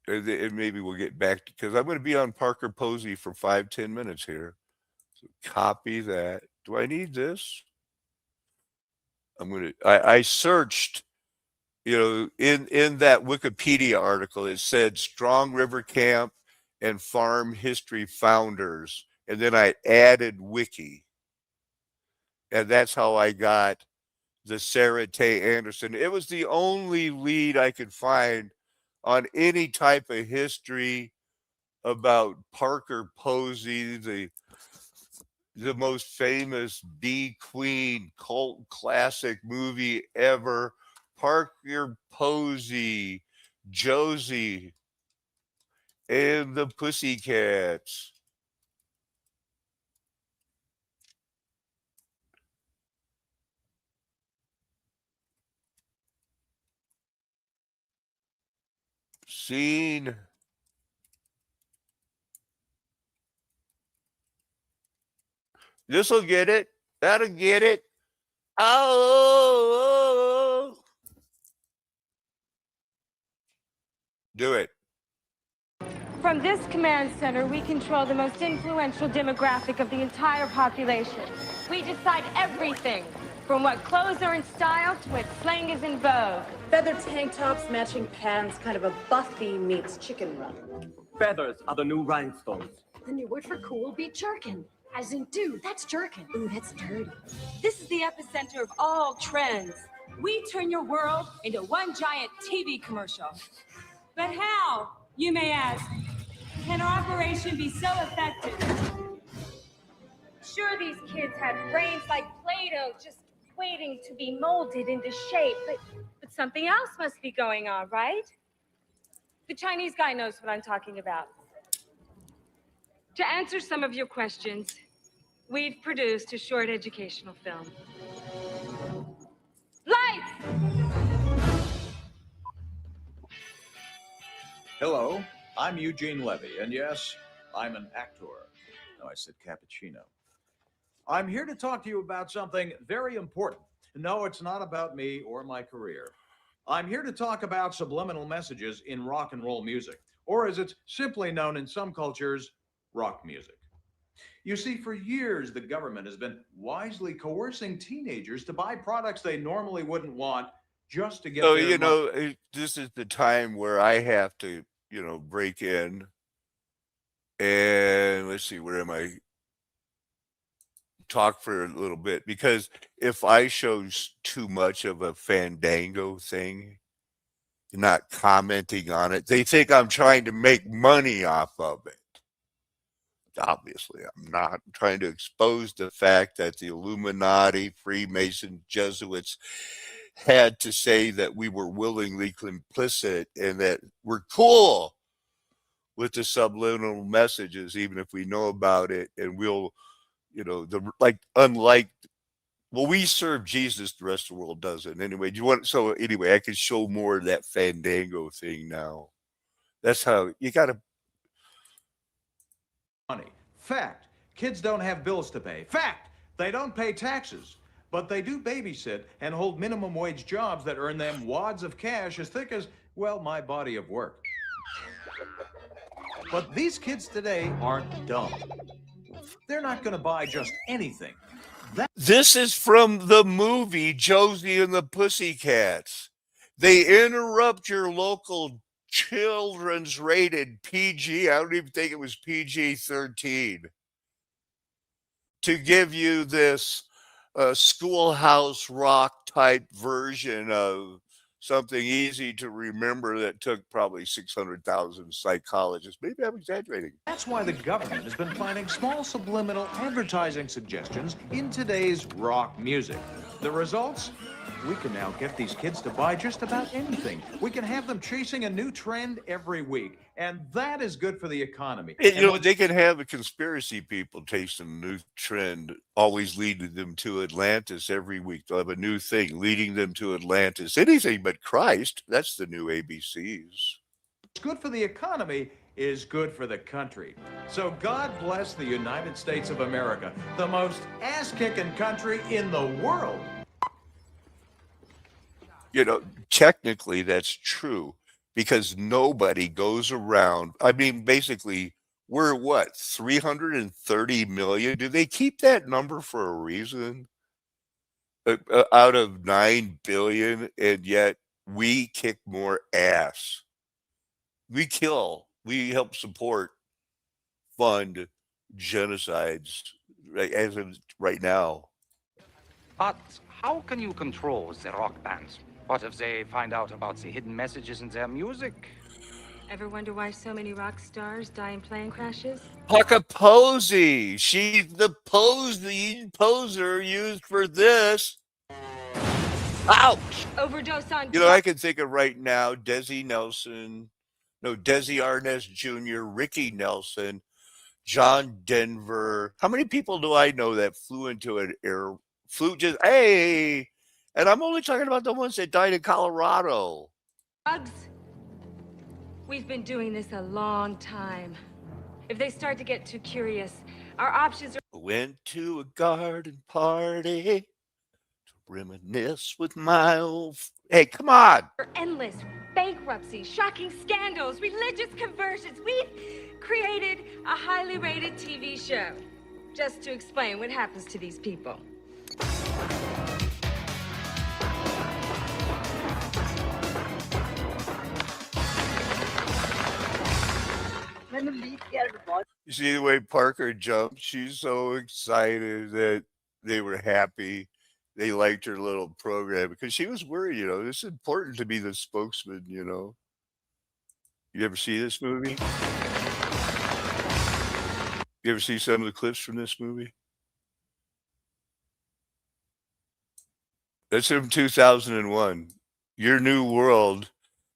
and maybe we'll get back because I'm going to be on Parker Posey for 5-10 minutes here. So copy that. Do I need this? I searched, in that Wikipedia article, it said Strong River Camp and Farm History Founders. And then I added wiki. And that's how I got the Sarah Tay Anderson. It was the only lead I could find on any type of history about Parker Posey, the most famous B Queen cult classic movie ever. Parker Posey, Josie, and the Pussycats. Scene. This'll get it. That'll get it. Oh, do it. From this command center, we control the most influential demographic of the entire population. We decide everything, from what clothes are in style to what slang is in vogue. Feathered tank tops, matching pants, kind of a Buffy meets Chicken Run. Feathers are the new rhinestones. The new word for cool would be jerkin. As in, dude, that's jerkin. Ooh, that's dirty. This is the epicenter of all trends. We turn your world into one giant TV commercial. But how, you may ask, can our operation be so effective? Sure, these kids had brains like Play-Doh, just waiting to be molded into shape, but something else must be going on, right? The Chinese guy knows what I'm talking about. To answer some of your questions, we've produced a short educational film. Lights! Hello, I'm Eugene Levy, and yes, I'm an actor. No, I said cappuccino. I'm here to talk to you about something very important. No, it's not about me or my career. I'm here to talk about subliminal messages in rock and roll music, or as it's simply known in some cultures, rock music. You see, for years, the government has been wisely coercing teenagers to buy products they normally wouldn't want just to get So, their this is the time where I have to, break in. And let's see, where am I? Talk for a little bit, because if I show too much of a Fandango thing, not commenting on it, they think I'm trying to make money off of it. Obviously, I'm not. I'm trying to expose the fact that the Illuminati, Freemason, Jesuits had to say that we were willingly complicit and that we're cool with the subliminal messages, even if we know about it, and we'll, unlike, well, we serve Jesus, the rest of the world doesn't. Anyway, anyway, I can show more of that Fandango thing now. That's how you got to. money. Fact, kids don't have bills to pay. Fact, they don't pay taxes. But they do babysit and hold minimum wage jobs that earn them wads of cash as thick as, well, my body of work. But these kids today aren't dumb. They're not going to buy just anything. This is from the movie Josie and the Pussycats. They interrupt your local children's rated PG. I don't even think it was PG-13, to give you this schoolhouse rock type version of something easy to remember that took probably 600,000 psychologists. Maybe I'm exaggerating. That's why the government has been planting small subliminal advertising suggestions in today's rock music. The results? We can now get these kids to buy just about anything. We can have them chasing a new trend every week, and that is good for the economy. They can have a conspiracy people chasing a new trend, always leading them to Atlantis every week. They'll have a new thing leading them to Atlantis. Anything but Christ. That's the new ABCs. What's good for the economy is good for the country. So God bless the United States of America, the most ass-kicking country in the world. Technically that's true, because nobody goes around. I mean, basically, we're what, 330 million? Do they keep that number for a reason? Out of 9 billion, and yet we kick more ass. We help support, fund genocides, right, as of right now. How can you control the rock bands? What if they find out about the hidden messages in their music? Ever wonder why so many rock stars die in plane crashes? Pucka Posey. She's the poser used for this. Ouch! Overdose on You know, I can think of right now Desi Arnaz Jr., Ricky Nelson, John Denver. How many people do I know that flew just, hey, and I'm only talking about the ones that died in Colorado. drugs. We've been doing this a long time. If they start to get too curious, our options are Went to a garden party to reminisce with my hey, come on. endless. Bankruptcy, shocking scandals, religious conversions. We've created a highly rated TV show just to explain what happens to these people. You see the way Parker jumped? She's so excited that they were happy. They liked her little program because she was worried, it's important to be the spokesman. You ever see this movie? You ever see some of the clips from this movie? That's from 2001. Your New World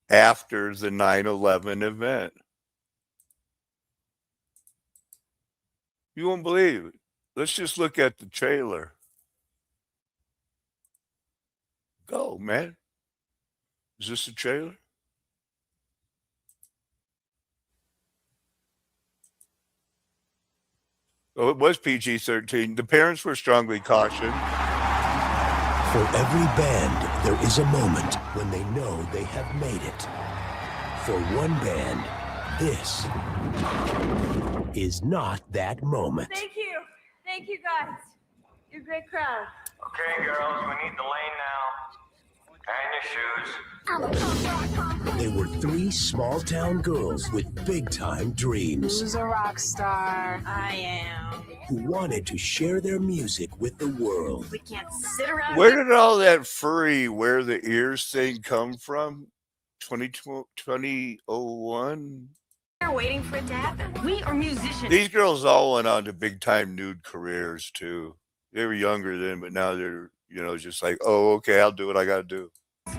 after the 9/11 event. You won't believe it. Let's just look at the trailer. Go, man. Is this a trailer? Oh, it was PG-13. The parents were strongly cautioned. For every band, there is a moment when they know they have made it. For one band, this is not that moment. Thank you. Thank you, guys. You're a great crowd. Okay, girls, we need the lane now. And your shoes. They were three small-town girls with big-time dreams. Who's a rock star? I am. Who wanted to share their music with the world. We can't sit around. Where did all that furry wear the ears thing come from? 2001? Waiting for it to happen. We are musicians. These girls all went on to big-time nude careers, too. They were younger then, but now they're, just like, oh, okay, I'll do what I got to do.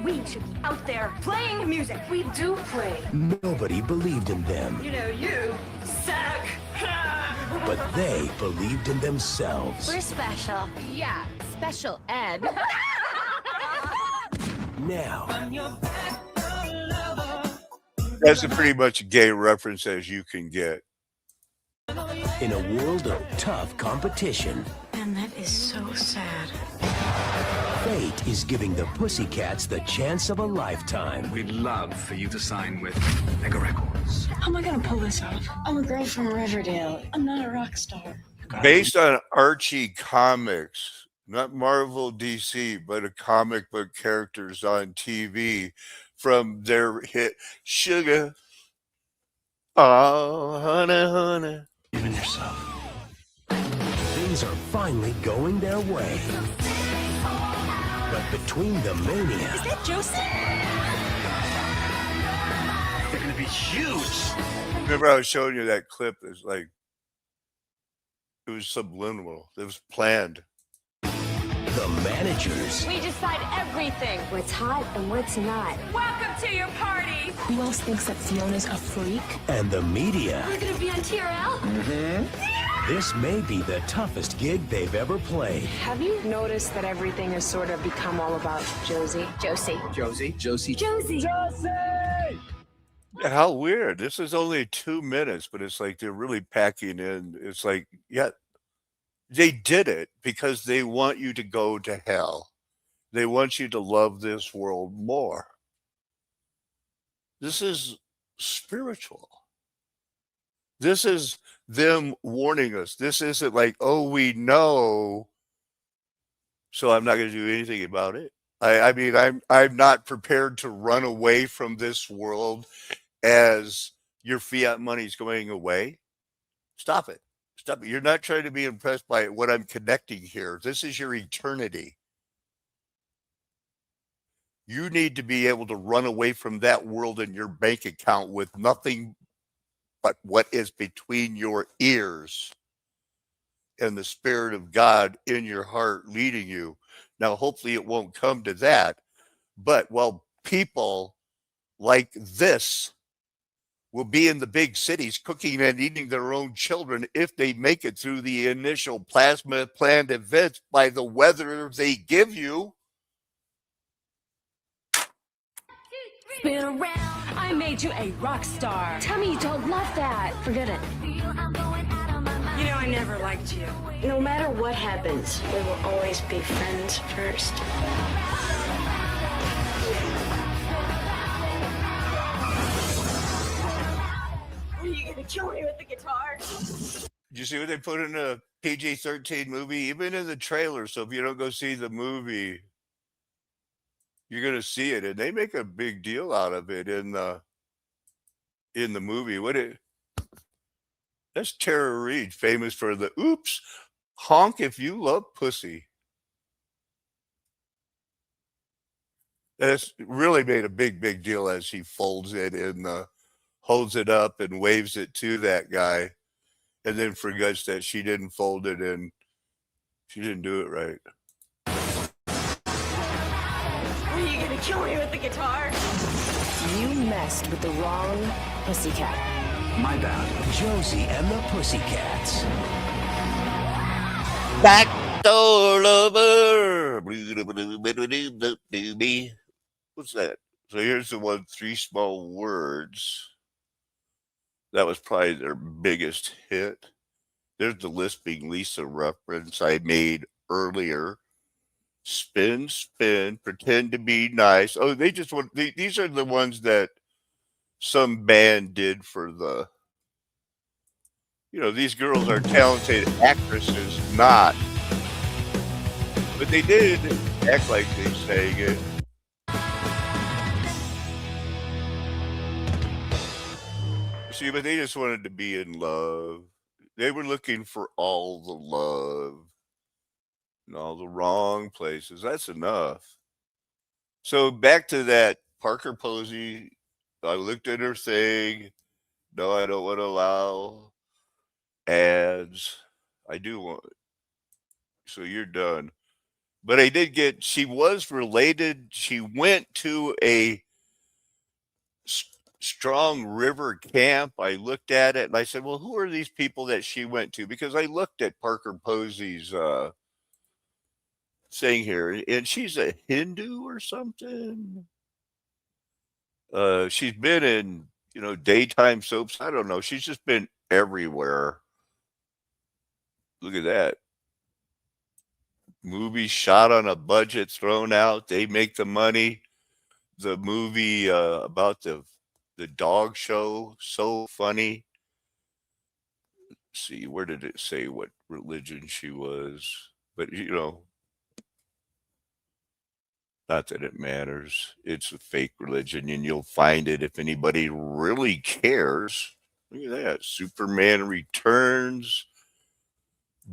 We should be out there playing music. We do play. Nobody believed in them. You suck. But they believed in themselves. We're special. Yeah, special ed. Now, That's a pretty much a gay reference as you can get. in a world of tough competition, And that is so sad. fate is giving the Pussycats the chance of a lifetime. We'd love for you to sign with Mega Records. How am I gonna pull this off? I'm a girl from Riverdale. I'm not a rock star. Based on Archie comics, not Marvel DC, but a comic book characters on TV from their hit Sugar. Oh, honey, honey. Even yourself. Things are finally going their way. But between the mania Is that Josie? They're going to be huge. Remember I was showing you that clip? It's like, it was subliminal. It was planned. the managers, We decide everything. What's hot and what's not. Welcome to your party. Who else thinks that Fiona's a freak? and the media. We're gonna be on TRL? This may be the toughest gig they've ever played. Have you noticed that everything has sort of become all about Josie? Josie. Josie. Josie. How weird. This is only 2 minutes, but it's like they're really packing in. It's like, yeah, they did it because they want you to go to hell. They want you to love this world more. This is spiritual. This is them warning us. This isn't like, oh, we know, so I'm not going to do anything about it. I mean, I'm not prepared to run away from this world as your fiat money's going away. Stop it. Stop it. You're not trying to be impressed by what I'm connecting here. This is your eternity. You need to be able to run away from that world in your bank account with nothing but what is between your ears and the Spirit of God in your heart leading you. Now, hopefully, it won't come to that. But while people like this will be in the big cities cooking and eating their own children if they make it through the initial plasma planned events by the weather they give you. Spin around. I made you a rock star. Tell me you don't love that. Forget it. You know, I never liked you. No matter what happens, we will always be friends first. Are you gonna kill me with the guitar? Did you see what they put in a PG-13 movie? Even in the trailer. So if you don't go see the movie, you're going to see it. And they make a big deal out of it in the movie. That's Tara Reid, famous for the oops, honk if you love pussy. That's really made a big deal as she folds it and holds it up and waves it to that guy, and then forgets that she didn't fold it and she didn't do it right. Are you gonna kill me with the guitar? You messed with the wrong pussycat. My bad. Josie and the Pussycats. Backdoor lover. What's that? So here's the one, Three Small Words. That was probably their biggest hit. There's the lisping Lisa reference I made earlier. Spin, spin, pretend to be nice. Oh, they just want, these are the ones that some band did for the, these girls are talented actresses, not. But they did act like they sang it. See, but they just wanted to be in love. They were looking for all the love in all the wrong places. That's enough. So back to that Parker Posey. I looked at her thing. No, I don't want to allow ads. I do want. So you're done. But I did get, she was related. She went to a Strong River camp. I looked at it and I said, well, who are these people that she went to? Because I looked at Parker Posey's thing here, and she's a Hindu or something. She's been in, daytime soaps. I don't know. She's just been everywhere. Look at that. Movie shot on a budget, thrown out. They make the money. The movie about the dog show, so funny. Let's see, where did it say what religion she was? But not that it matters. It's a fake religion, and you'll find it if anybody really cares. Look at that. Superman Returns.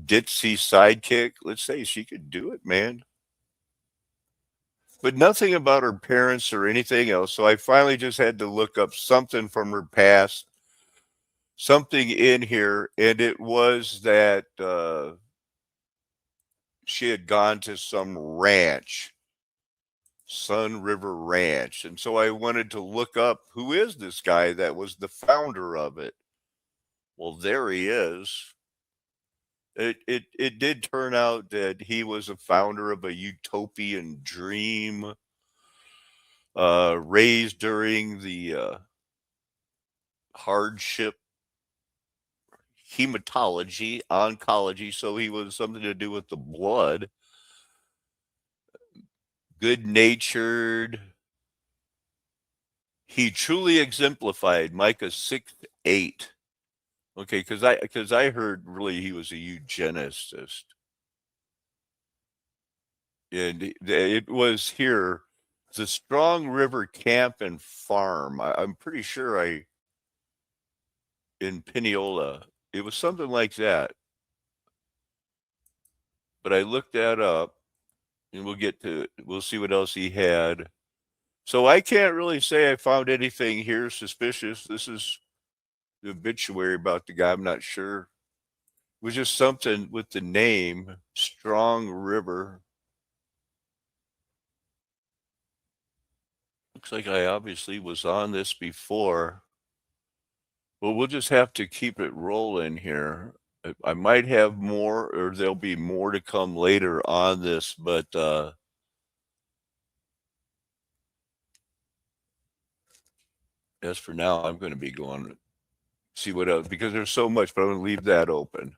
Ditzy sidekick. Let's say she could do it, man. But nothing about her parents or anything else. So I finally just had to look up something from her past, something in here, and it was that she had gone to some ranch, Sun River Ranch. And so I wanted to look up who is this guy that was the founder of it. Well, there he is. It did turn out that he was a founder of a utopian dream, raised during the hardship hematology, oncology, so he was something to do with the blood. Good-natured. He truly exemplified Micah 6:8. Okay, because I heard really he was a eugenicist. And it was here, the Strong River Camp and Farm. I'm pretty sure in Pineola, it was something like that. But I looked that up, and we'll see what else he had. So I can't really say I found anything here suspicious. This is the obituary about the guy. I'm not sure. It was just something with the name Strong River. Looks like I obviously was on this before. Well, we'll just have to keep it rolling here. I might have more, or there'll be more to come later on this, but as for now, I'm going to be going to see what else, because there's so much, but I'm going to leave that open.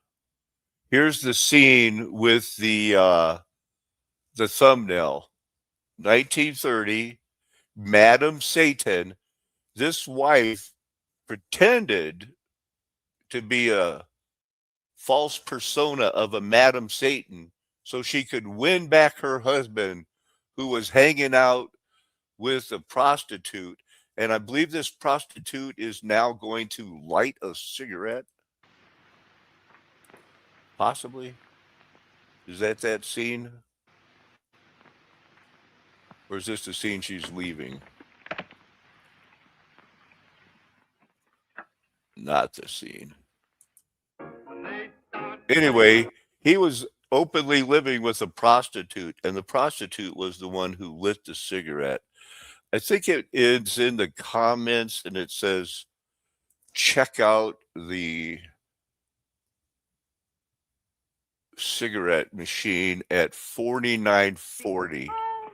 Here's the scene with the thumbnail. 1930, Madam Satan. This wife pretended to be a false persona of a Madam Satan so she could win back her husband, who was hanging out with a prostitute. And I believe this prostitute is now going to light a cigarette. Possibly. Is that scene? Or is this the scene she's leaving? Not the scene. Anyway, he was openly living with a prostitute, and the prostitute was the one who lit the cigarette. I think it is in the comments, and it says, check out the cigarette machine at 4940. Oh,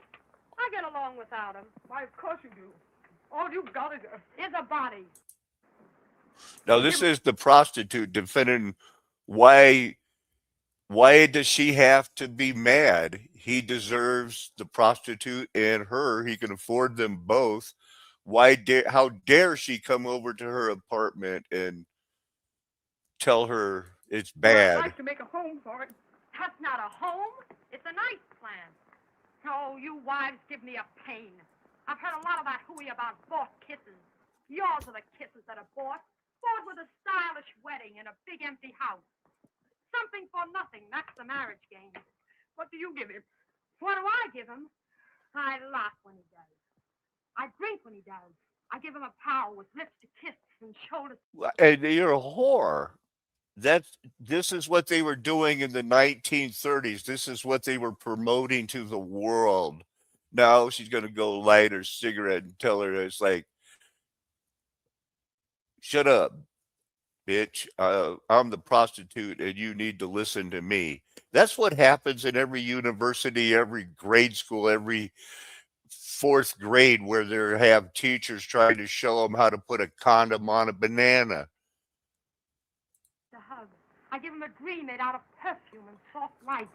I get along without him. Why, of course you do. All you've got is a body. Now, this is the prostitute defending why does she have to be mad? He deserves the prostitute and her. He can afford them both. How dare she come over to her apartment and tell her it's bad? I'd like to make a home for it. That's not a home. It's a nice plan. Oh, you wives give me a pain. I've heard a lot about hooey about bought kisses. Yours are the kisses that are bought. Bought with a stylish wedding in a big empty house. Something for nothing. That's the marriage game. What do you give him? What do I give him? I laugh when he does. I drink when he does. I give him a pal with lips to kiss and shoulders. And you're a whore. This is what they were doing in the 1930s. This is what they were promoting to the world. Now she's going to go light her cigarette and tell her, it's like, shut up, bitch. I'm the prostitute and you need to listen to me. That's what happens in every university, every grade school, every fourth grade, where they have teachers trying to show them how to put a condom on a banana. The hug. I give him a dream made out of perfume and soft light.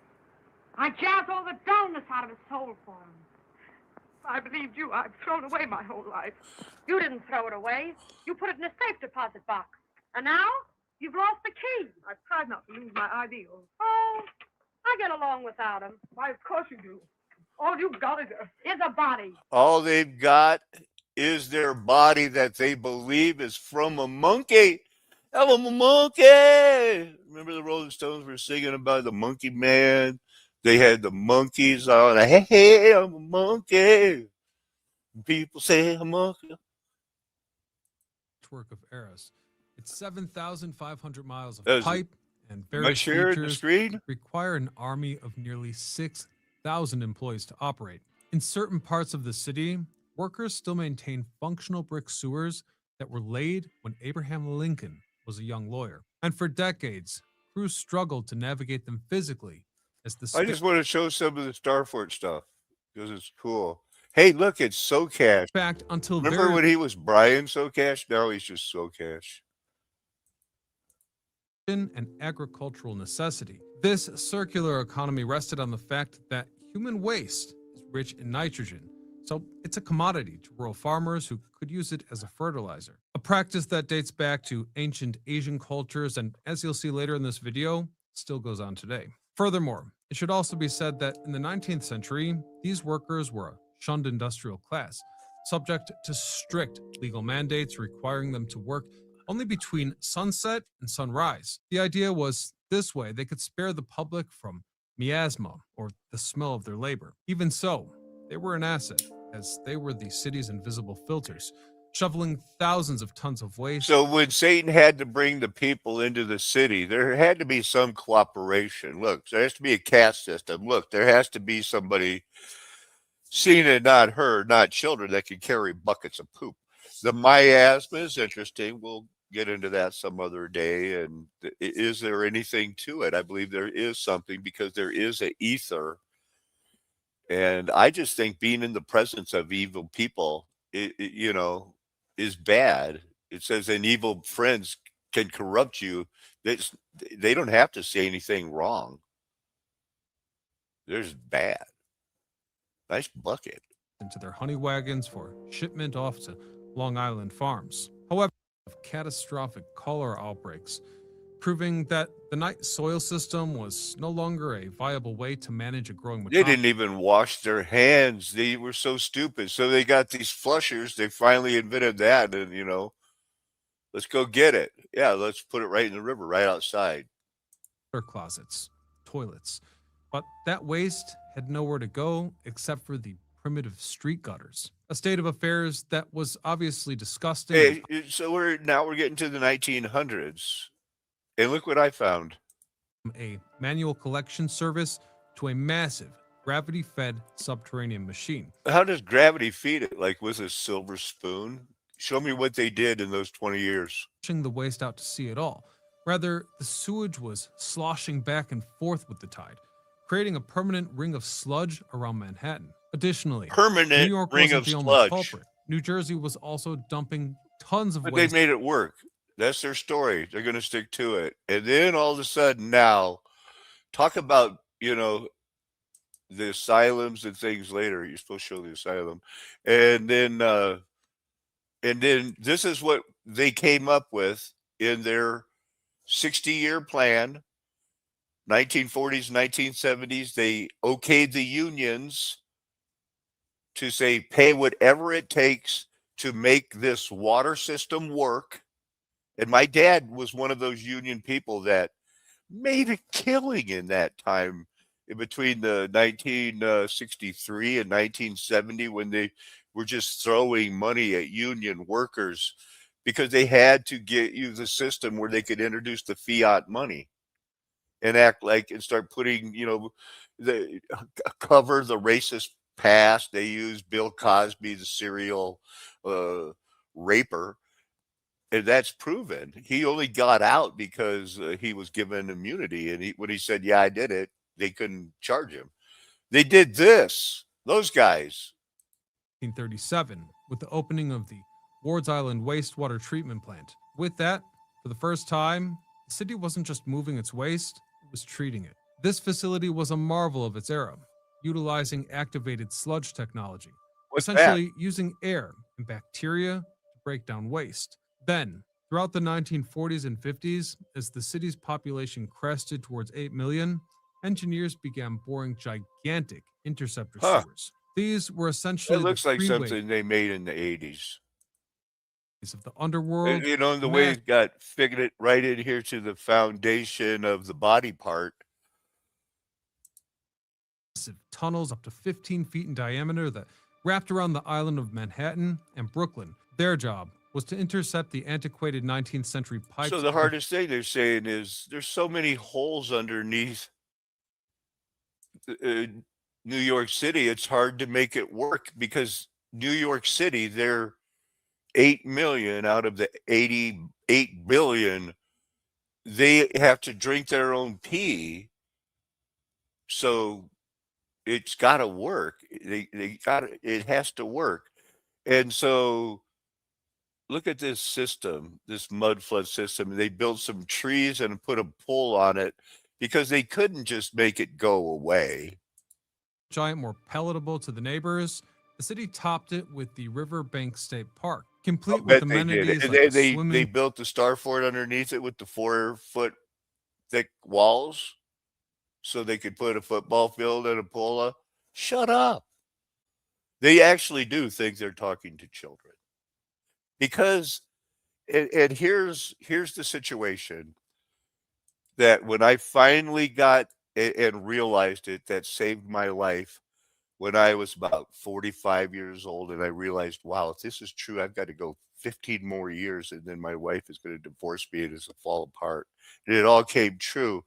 I jazz all the dullness out of his soul for him. If I believed you, I've thrown away my whole life. You didn't throw it away. You put it in a safe deposit box. And now, you've lost the key. I've tried not to lose my ideals. Oh, I get along without him. Why, of course you do. All you've got is a body. All they've got is their body that they believe is from a monkey. I'm a monkey. Remember the Rolling Stones were singing about the monkey man? They had the monkeys on. Hey, I'm a monkey. People say I'm a monkey. Network of Eris. It's 7,500 miles of pipe and various features require an army of nearly 6,000 employees to operate. In certain parts of the city, workers still maintain functional brick sewers that were laid when Abraham Lincoln was a young lawyer. And for decades, crews struggled to navigate them physically. I just want to show some of the Starfort stuff because it's cool. Hey, look, it's SoCash. In fact, until remember when he was Brian SoCash? Now he's just SoCash. And agricultural necessity. This circular economy rested on the fact that human waste is rich in nitrogen, so it's a commodity to rural farmers who could use it as a fertilizer. A practice that dates back to ancient Asian cultures and, as you'll see later in this video, still goes on today. Furthermore, it should also be said that in the 19th century, these workers were a shunned industrial class, subject to strict legal mandates requiring them to work only between sunset and sunrise. The idea was this way they could spare the public from miasma or the smell of their labor. Even so, they were an asset, as they were the city's invisible filters, shoveling thousands of tons of waste. So when Satan had to bring the people into the city, there had to be some cooperation. Look, there has to be a caste system. Look, there has to be somebody seen and not heard, not children that can carry buckets of poop. The miasma is interesting. We'll get into that some other day. And is there anything to it? I believe there is something because there is an ether. And I just think being in the presence of evil people, is bad. It says, and evil friends can corrupt you. It's, they don't have to say anything wrong. There's bad. Nice bucket. Into their honey wagons for shipment off to Long Island farms. However, catastrophic cholera outbreaks, proving that the night soil system was no longer a viable way to manage a growing They metropolis. didn't even wash their hands. They were so stupid. So they got these flushers. They finally invented that. And, let's go get it. Yeah, let's put it right in the river, right outside. Closets, toilets. But that waste had nowhere to go except for the primitive street gutters. A state of affairs that was obviously disgusting. Hey, so we're getting to the 1900s. And look what I found. A manual collection service to a massive gravity-fed subterranean machine. How does gravity feed it? Like with a silver spoon? Show me what they did in those 20 years. Pushing the waste out to sea at all. Rather, the sewage was sloshing back and forth with the tide, creating a permanent ring of sludge around Manhattan. Additionally, Permanent New York ring wasn't of the only sludge. culprit. New Jersey was also dumping tons of But waste. they made it work. That's their story. They're going to stick to it. And then all of a sudden now, talk about, the asylums and things later. You're supposed to show the asylum. And then this is what they came up with in their 60-year plan, 1940s, 1970s. They okayed the unions to say, pay whatever it takes to make this water system work. And my dad was one of those union people that made a killing in that time in between the 1963 and 1970 when they were just throwing money at union workers because they had to use a system where they could introduce the fiat money and act like and start putting, cover the racist past. They used Bill Cosby, the serial raper. And that's proven. He only got out because he was given immunity. And when he said, yeah, I did it, they couldn't charge him. They did this, those guys. 1937, with the opening of the Wards Island wastewater treatment plant. With that, for the first time, the city wasn't just moving its waste, it was treating it. This facility was a marvel of its era, utilizing activated sludge technology, essentially using air and bacteria to break down waste. Then, throughout the 1940s and 50s, as the city's population crested towards 8 million, engineers began boring gigantic interceptor sewers. These were essentially It looks like freeways something they made in the 80s. of the underworld. The way it got figured right in here to the foundation of the body part. Massive tunnels up to 15 feet in diameter that wrapped around the island of Manhattan and Brooklyn. Their job was to intercept the antiquated 19th century pipes. So the hardest thing they're saying is there's so many holes underneath New York City, it's hard to make it work because New York City, they're 8 million out of the 88 billion. They have to drink their own pee. So it's got to work. It has to work. And so look at this system, this mud flood system. They built some trees and put a pole on it because they couldn't just make it go away. Giant, more palatable to the neighbors, the city topped it with the Riverbank State Park, complete with amenities like They built the star fort underneath it with the 4-foot thick walls so they could put a football field and a pool. Shut up. They actually do think they're talking to children. Because, and here's the situation that when I finally got and realized it, that saved my life. when I was about 45 years old, and I realized, wow, if this is true, I've got to go 15 more years, and then my wife is going to divorce me and it's to fall apart. And it all came true.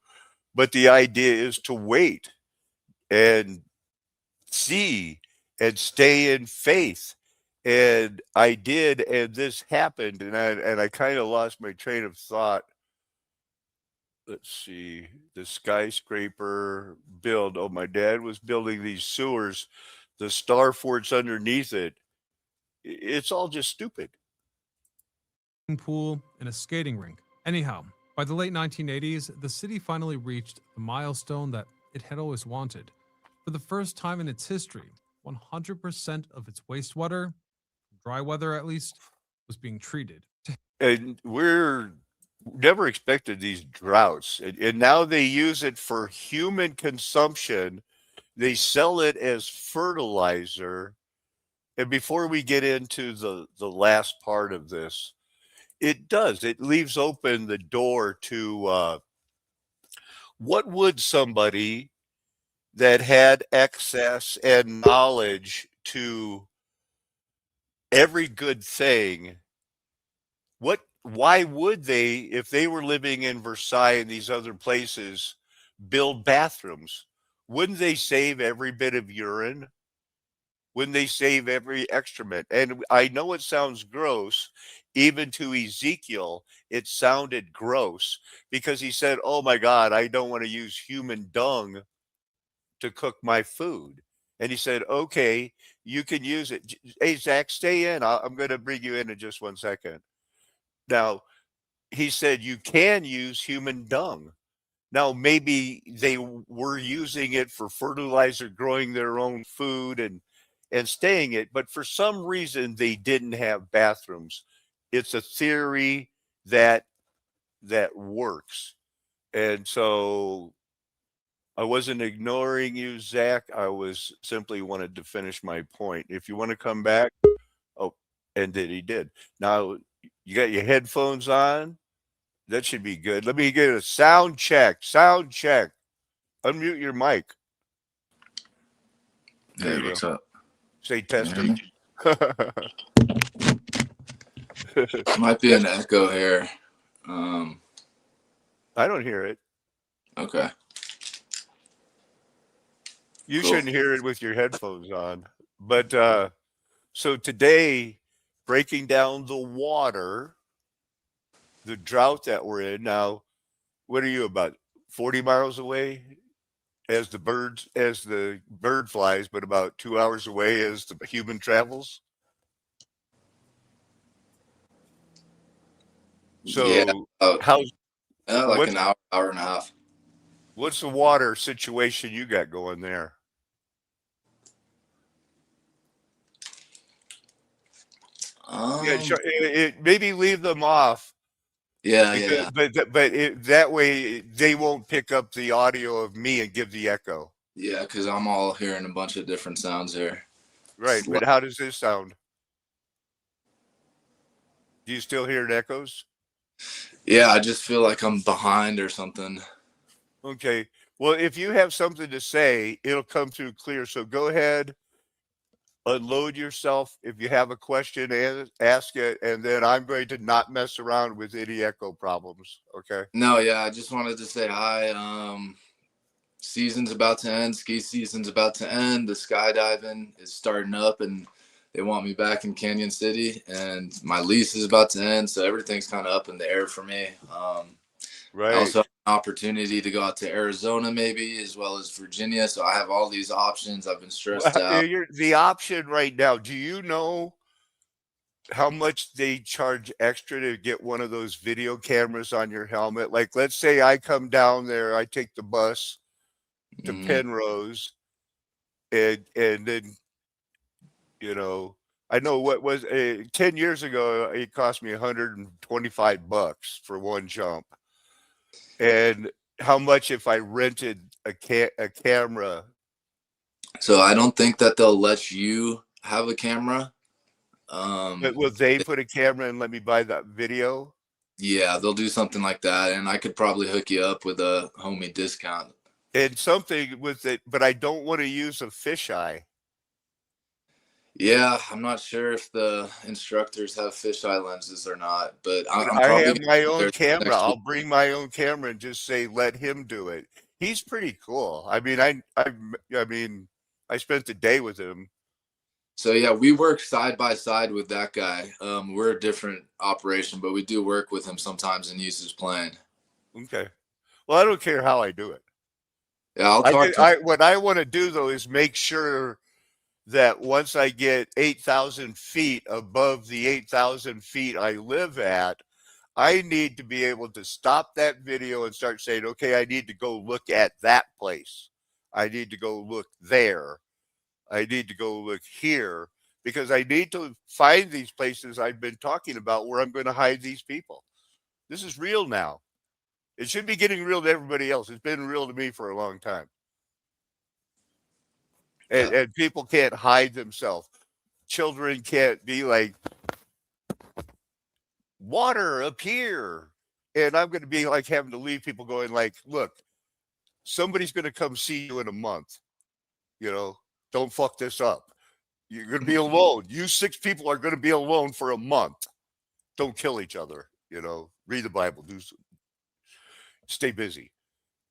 But the idea is to wait and see and stay in faith. And I did, and this happened, and I kind of lost my train of thought. Let's see, the skyscraper build. Oh, my dad was building these sewers, the star forts underneath it. It's all just stupid. Pool, and a skating rink. Anyhow, by the late 1980s, the city finally reached the milestone that it had always wanted. For the first time in its history, 100% of its wastewater, dry weather at least, was being treated. And we're never expected these droughts. And now they use it for human consumption. They sell it as fertilizer. And before we get into the last part of this, it leaves open the door to what would somebody that had access and knowledge to every good thing, why would they, if they were living in Versailles and these other places, build bathrooms? Wouldn't they save every bit of urine? Wouldn't they save every excrement? And I know it sounds gross, even to Ezekiel, it sounded gross because he said, oh my God, I don't want to use human dung to cook my food. And he said, okay, you can use it. Hey, Zach, stay in. I'm going to bring you in just 1 second. Now, he said you can use human dung. Now, maybe they were using it for fertilizer, growing their own food and staying it, but for some reason they didn't have bathrooms. It's a theory that works. And so I wasn't ignoring you, Zach. I was simply wanted to finish my point. If you want to come back, oh, and then he did. Now you got your headphones on. That should be good. Let me get a sound check. Sound check. Unmute your mic. Hey, what's up? Say testing. Might be an echo here. I don't hear it. Okay. You Cool. shouldn't hear it with your headphones on. But so today, breaking down the water, the drought that we're in now. What are you, about 40 miles away as the bird flies, but about 2 hours away as the human travels? So Yeah, how's like an hour and a half. What's the water situation you got going there? Yeah, sure. Maybe leave them off. Yeah, because, yeah. But that way they won't pick up the audio of me and give the echo. Yeah, because I'm all hearing a bunch of different sounds here. Right, but how does this sound? Do you still hear echoes? Yeah, I just feel like I'm behind or something. Okay. Well, if you have something to say, it'll come through clear. So go ahead, unload yourself. If you have a question, ask it, and then I'm going to not mess around with any echo problems. Okay. No, yeah, I just wanted to say hi. Season's about to end. Ski season's about to end. The skydiving is starting up, and they want me back in Canyon City, and my lease is about to end, so everything's kind of up in the air for me. Right. I also have an opportunity to go out to Arizona maybe, as well as Virginia, so I have all these options. I've been stressed out. The option right now, do you know how much they charge extra to get one of those video cameras on your helmet? Like, let's say I come down there, I take the bus to Penrose, and then, you know, I know what was 10 years ago, it cost me $125 for one jump. And how much if I rented a camera? So I don't think that they'll let you have a camera. But will they put a camera and let me buy that video? Yeah, they'll do something like that, and I could probably hook you up with a homie discount. And something with it, but I don't want to use a fisheye. Yeah, I'm not sure if the instructors have fisheye lenses or not, but But I'm I probably have gonna my be own there camera. next week. I'll bring my own camera and just say, let him do it. He's pretty cool. I mean, I spent the day with him. So yeah, we work side by side with that guy. We're a different operation, but we do work with him sometimes and use his plane. Okay. Well, I don't care how I do it. Yeah, I'll talk to him. What I want to do though is make sure that once I get 8,000 feet above the 8,000 feet I live at, I need to be able to stop that video and start saying, okay, I need to go look at that place. I need to go look there. I need to go look here because I need to find these places I've been talking about where I'm going to hide these people. This is real now. It should be getting real to everybody else. It's been real to me for a long time. And people can't hide themselves. Children can't be like, water up here. And I'm going to be like having to leave people going like, look, somebody's going to come see you in a month. You know, don't fuck this up. You're going to be alone. You 6 people are going to be alone for a month. Don't kill each other. You know, read the Bible. Stay busy.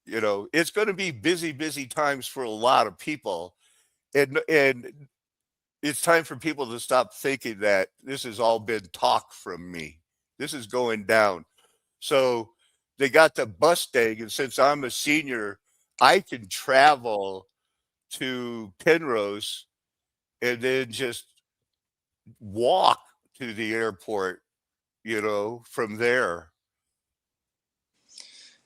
You know, it's going to be busy times for a lot of people. And it's time for people to stop thinking that this has all been talk from me. This is going down. So they got the bus thing, and since I'm a senior, I can travel to Penrose and then just walk to the airport, you know, from there.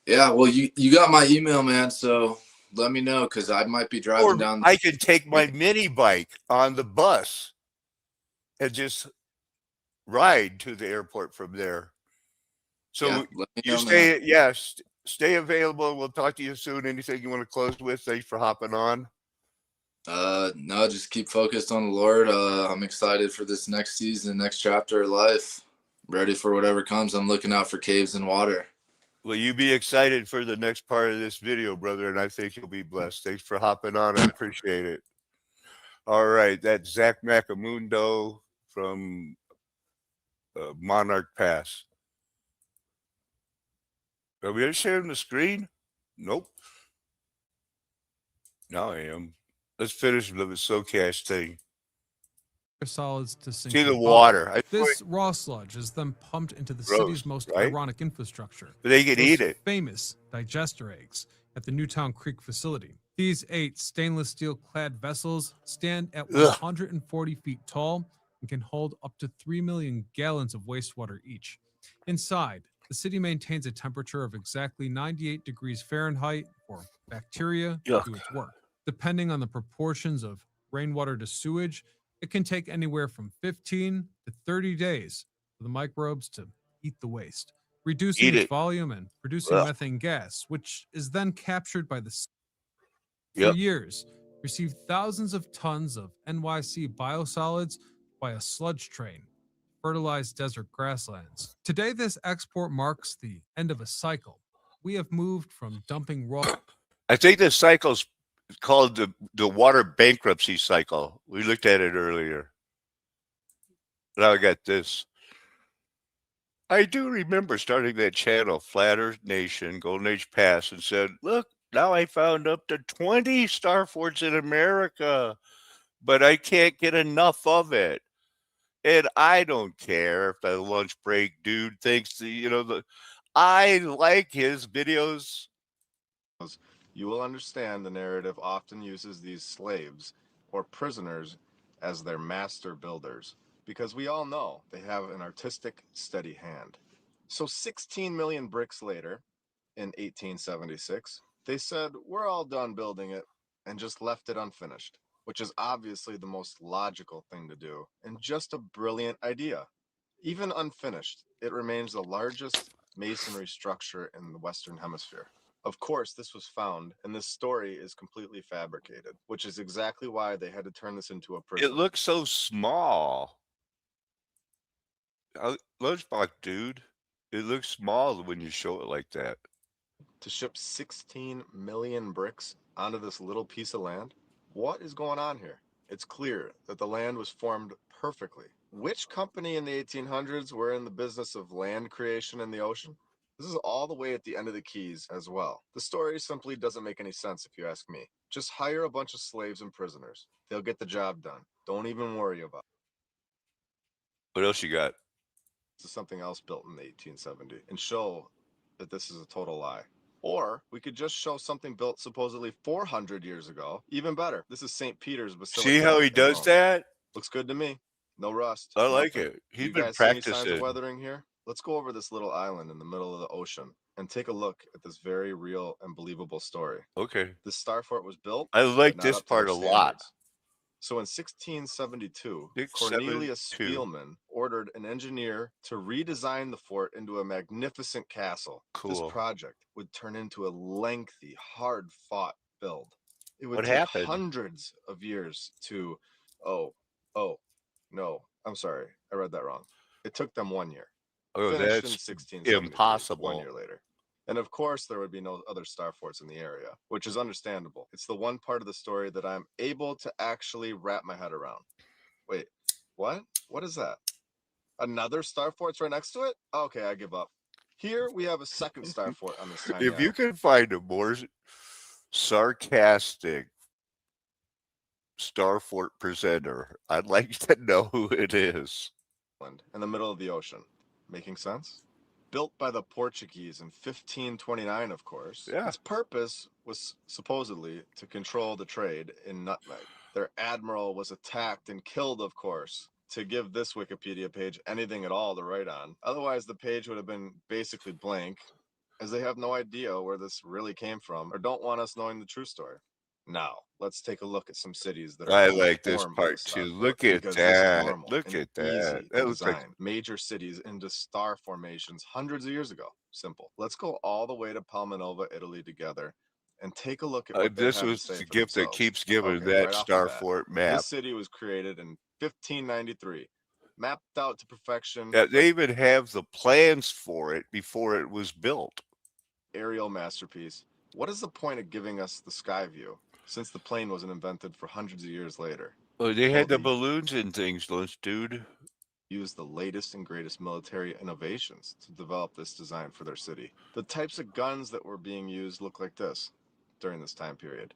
Yeah, well, you got my email, man. So let me know because I might be driving Or down. I can take my mini bike on the bus and just ride to the airport from there. So Yeah, let me you know, man. stay available. We'll talk to you soon. Anything you want to close with? Thanks for hopping on. No, just keep focused on the Lord. I'm excited for this next season, next chapter of life. Ready for whatever comes. I'm looking out for caves and water. Well, you be excited for the next part of this video, brother, and I think you'll be blessed. Thanks for hopping on. I appreciate it. All right, that's Zach Macamundo from Monarch Pass. Are we sharing the screen? Nope. Now I am. Let's finish with the SoCash thing. Solids to sink See the the water. bottom. This raw sludge is then pumped into the Gross, city's most right? ironic infrastructure. But they can those eat it. Famous digester eggs at the Newtown Creek facility. These 8 stainless steel clad vessels stand at 140 feet tall and can hold up to 3 million gallons of wastewater each. Inside, the city maintains a temperature of exactly 98 degrees Fahrenheit for bacteria to do its work. Depending on the proportions of rainwater to sewage, it can take anywhere from 15 to 30 days for the microbes to eat the waste, reducing its volume and producing methane gas, which is then captured by the for years, received thousands of tons of NYC biosolids by a sludge train to fertilize desert grasslands. Today, this export marks the end of a cycle. We have moved from dumping raw. I think this cycle's called the water bankruptcy cycle. We looked at it earlier. Now I got this. I do remember starting that channel, Flat Earth Nation, Golden Age Pass, and said, look, now I found up to 20 star forts in America, but I can't get enough of it. And I don't care if the lunch break dude thinks, I like his videos. You will understand the narrative often uses these slaves or prisoners as their master builders, because we all know they have an artistic, steady hand. So 16 million bricks later, in 1876, they said, we're all done building it, and just left it unfinished, which is obviously the most logical thing to do, and just a brilliant idea. Even unfinished, it remains the largest masonry structure in the Western Hemisphere. Of course, this was found, and this story is completely fabricated, which is exactly why they had to turn this into a prison. It looks so small. Lunchbox, dude. It looks small when you show it like that. To ship 16 million bricks onto this little piece of land? What is going on here? It's clear that the land was formed perfectly. Which company in the 1800s were in the business of land creation in the ocean? This is all the way at the end of the Keys as well. The story simply doesn't make any sense if you ask me. Just hire a bunch of slaves and prisoners. They'll get the job done. Don't even worry about it. What else you got? This is something else built in the 1870s and show that this is a total lie. Or we could just show something built supposedly 400 years ago. Even better. This is St. Peter's Basilica. See how he in does Rome. that? Looks good to me. No rust. I like nothing. it. He's You been guys see any signs practicing. of weathering here? Let's go over this little island in the middle of the ocean and take a look at this very real and believable story. Okay. This star fort was built. I like but not this up to their part a lot. standards. So in 1672, 672. Cornelius Spielman ordered an engineer to redesign the fort into a magnificent castle. This Cool. project would turn into a lengthy, hard-fought build. It would What take happened? hundreds of years to, no, I'm sorry, I read that wrong. It took them 1 year. Oh, Finished in that's 1673, impossible. 1 year later. And of course, there would be no other star forts in the area, which is understandable. It's the one part of the story that I'm able to actually wrap my head around. Wait, what? What is that? Another star fort's right next to it? Okay, I give up. Here we have a second star fort on this tiny If you island. can find a more sarcastic Star Fort presenter, I'd like to know who it is. In the middle of the ocean. Making sense? Built by the Portuguese in 1529, of course. Yeah. Its purpose was supposedly to control the trade in nutmeg. Their admiral was attacked and killed, of course. To give this Wikipedia page anything at all to write on. Otherwise, the page would have been basically blank, as they have no idea where this really came from or don't want us knowing the true story. Now, let's take a look at some cities that are I on the like this form of part a star too. fort, Look at because this is that. normal Look and at that. easy That to looks like design major cities into star formations hundreds of years ago. Simple. Let's go all the way to Palmanova, Italy together and take a look at what they this have was to say the for gift that themselves. keeps giving Okay, that right off the Star bat, Fort map. This city was created in 1593, mapped out to perfection. Yeah, they even have the plans for it before it was built. Aerial masterpiece. What is the point of giving us the sky view, since the plane wasn't invented for hundreds of years later? Oh, they had Well, the balloons and things, dude. Used the latest and greatest military innovations to develop this design for their city. The types of guns that were being used look like this during this time period.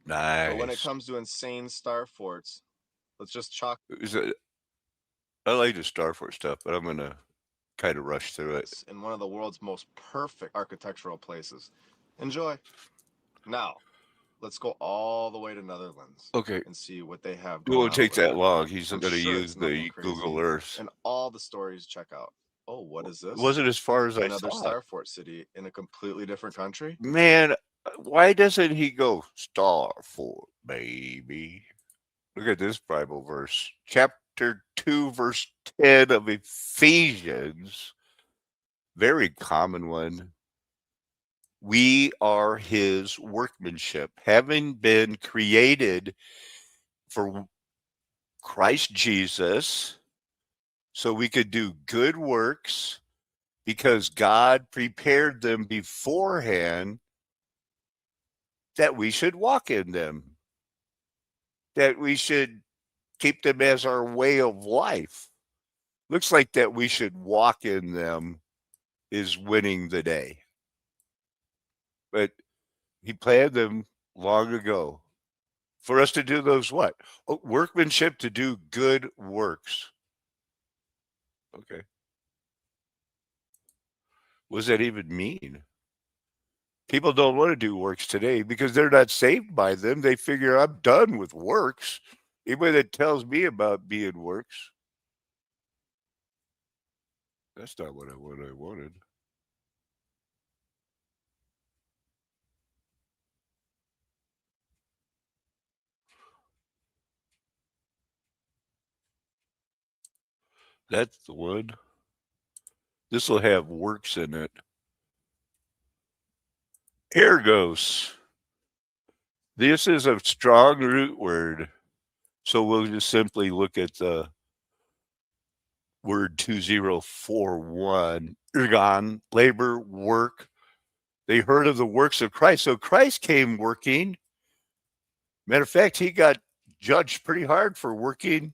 Nice. But when it comes to insane star forts, let's just chalk. I like the Star Fort stuff, but I'm gonna kind of rush through it. In one of the world's most perfect architectural places. Enjoy. Now, let's go all the way to Netherlands. Okay. And see what they have It going won't on take over that there. long. He's I'm going to sure use it's nothing the crazy. Google Earth. And all the stories check out. Oh, what is this? Wasn't as far as I Another thought. star fort city in a completely different country? Man, why doesn't he go Star Fort, baby? Look at this Bible verse. Chapter 2, verse 10 of Ephesians. Very common one. We are his workmanship, having been created for Christ Jesus, so we could do good works because God prepared them beforehand that we should walk in them, that we should keep them as our way of life. Looks like that we should walk in them is winning the day. But he planned them long ago for us to do those what? Oh, workmanship, to do good works. Okay. What does that even mean? People don't want to do works today because they're not saved by them. They figure I'm done with works. Anybody that tells me about being works, that's not what I wanted. That's the one. This will have works in it. Ergos. This is a strong root word. So we'll just simply look at the word 2041. Ergon, labor, work. They heard of the works of Christ. So Christ came working. Matter of fact, he got judged pretty hard for working.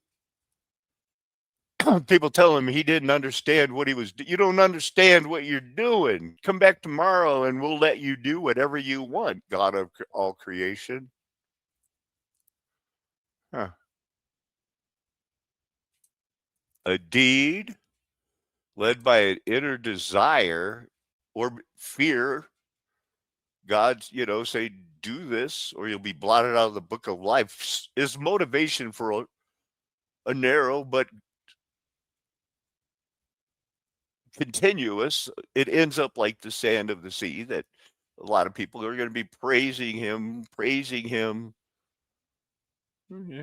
People tell him he didn't understand what he was. You don't understand what you're doing. Come back tomorrow and we'll let you do whatever you want, God of all creation. Huh. A deed led by an inner desire or fear. God's, say, do this or you'll be blotted out of the book of life is motivation for a narrow but continuous. It ends up like the sand of the sea that a lot of people are going to be praising him. Mm-hmm.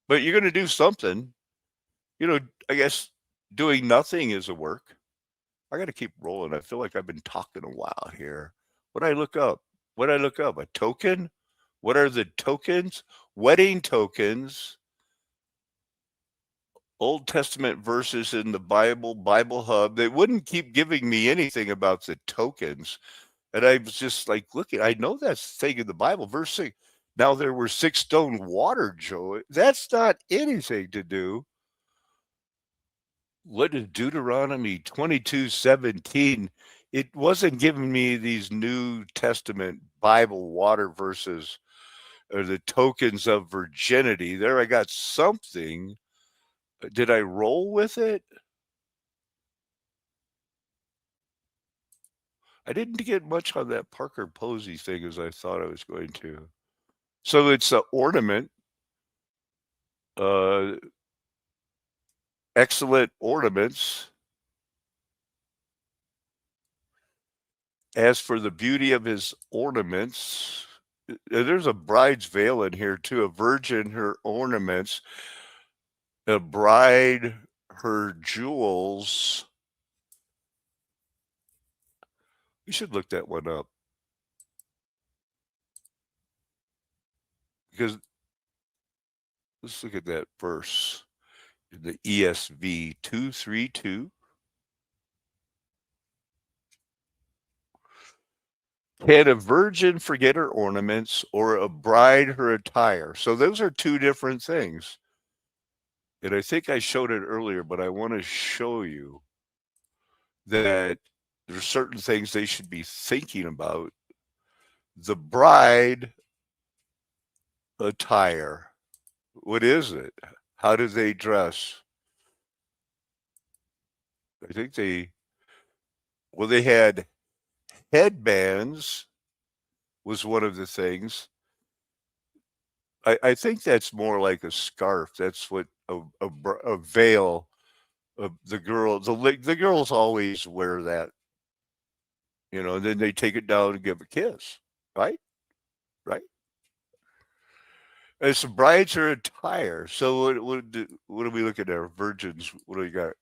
But you're going to do something. I guess doing nothing is a work. I got to keep rolling. I feel like I've been talking a while here. What I look up? A token? What are the tokens? Wedding tokens. Old Testament verses in the Bible Hub. They wouldn't keep giving me anything about the tokens. And I was just like, looking, I know that's the thing in the Bible. Verse 6. Now there were 6 stone water joy. That's not anything to do. What is Deuteronomy 22:17? It wasn't giving me these New Testament Bible water verses or the tokens of virginity. There I got something. Did I roll with it? I didn't get much on that Parker Posey thing as I thought I was going to. So it's an ornament. Excellent ornaments. As for the beauty of his ornaments, there's a bride's veil in here too. A virgin, her ornaments. A bride, her jewels. We should look that one up. Because let's look at that verse. The ESV 232. Can a virgin forget her ornaments or a bride her attire? So those are two different things. And I think I showed it earlier, but I want to show you that there's certain things they should be thinking about. The bride attire. What is it? How do they dress? I think they had headbands was one of the things. I think that's more like a scarf. That's what a veil. The girls always wear that, and then they take it down and give a kiss, right? Right. And so brides are attire. So what are we looking at? Virgins. What do we got?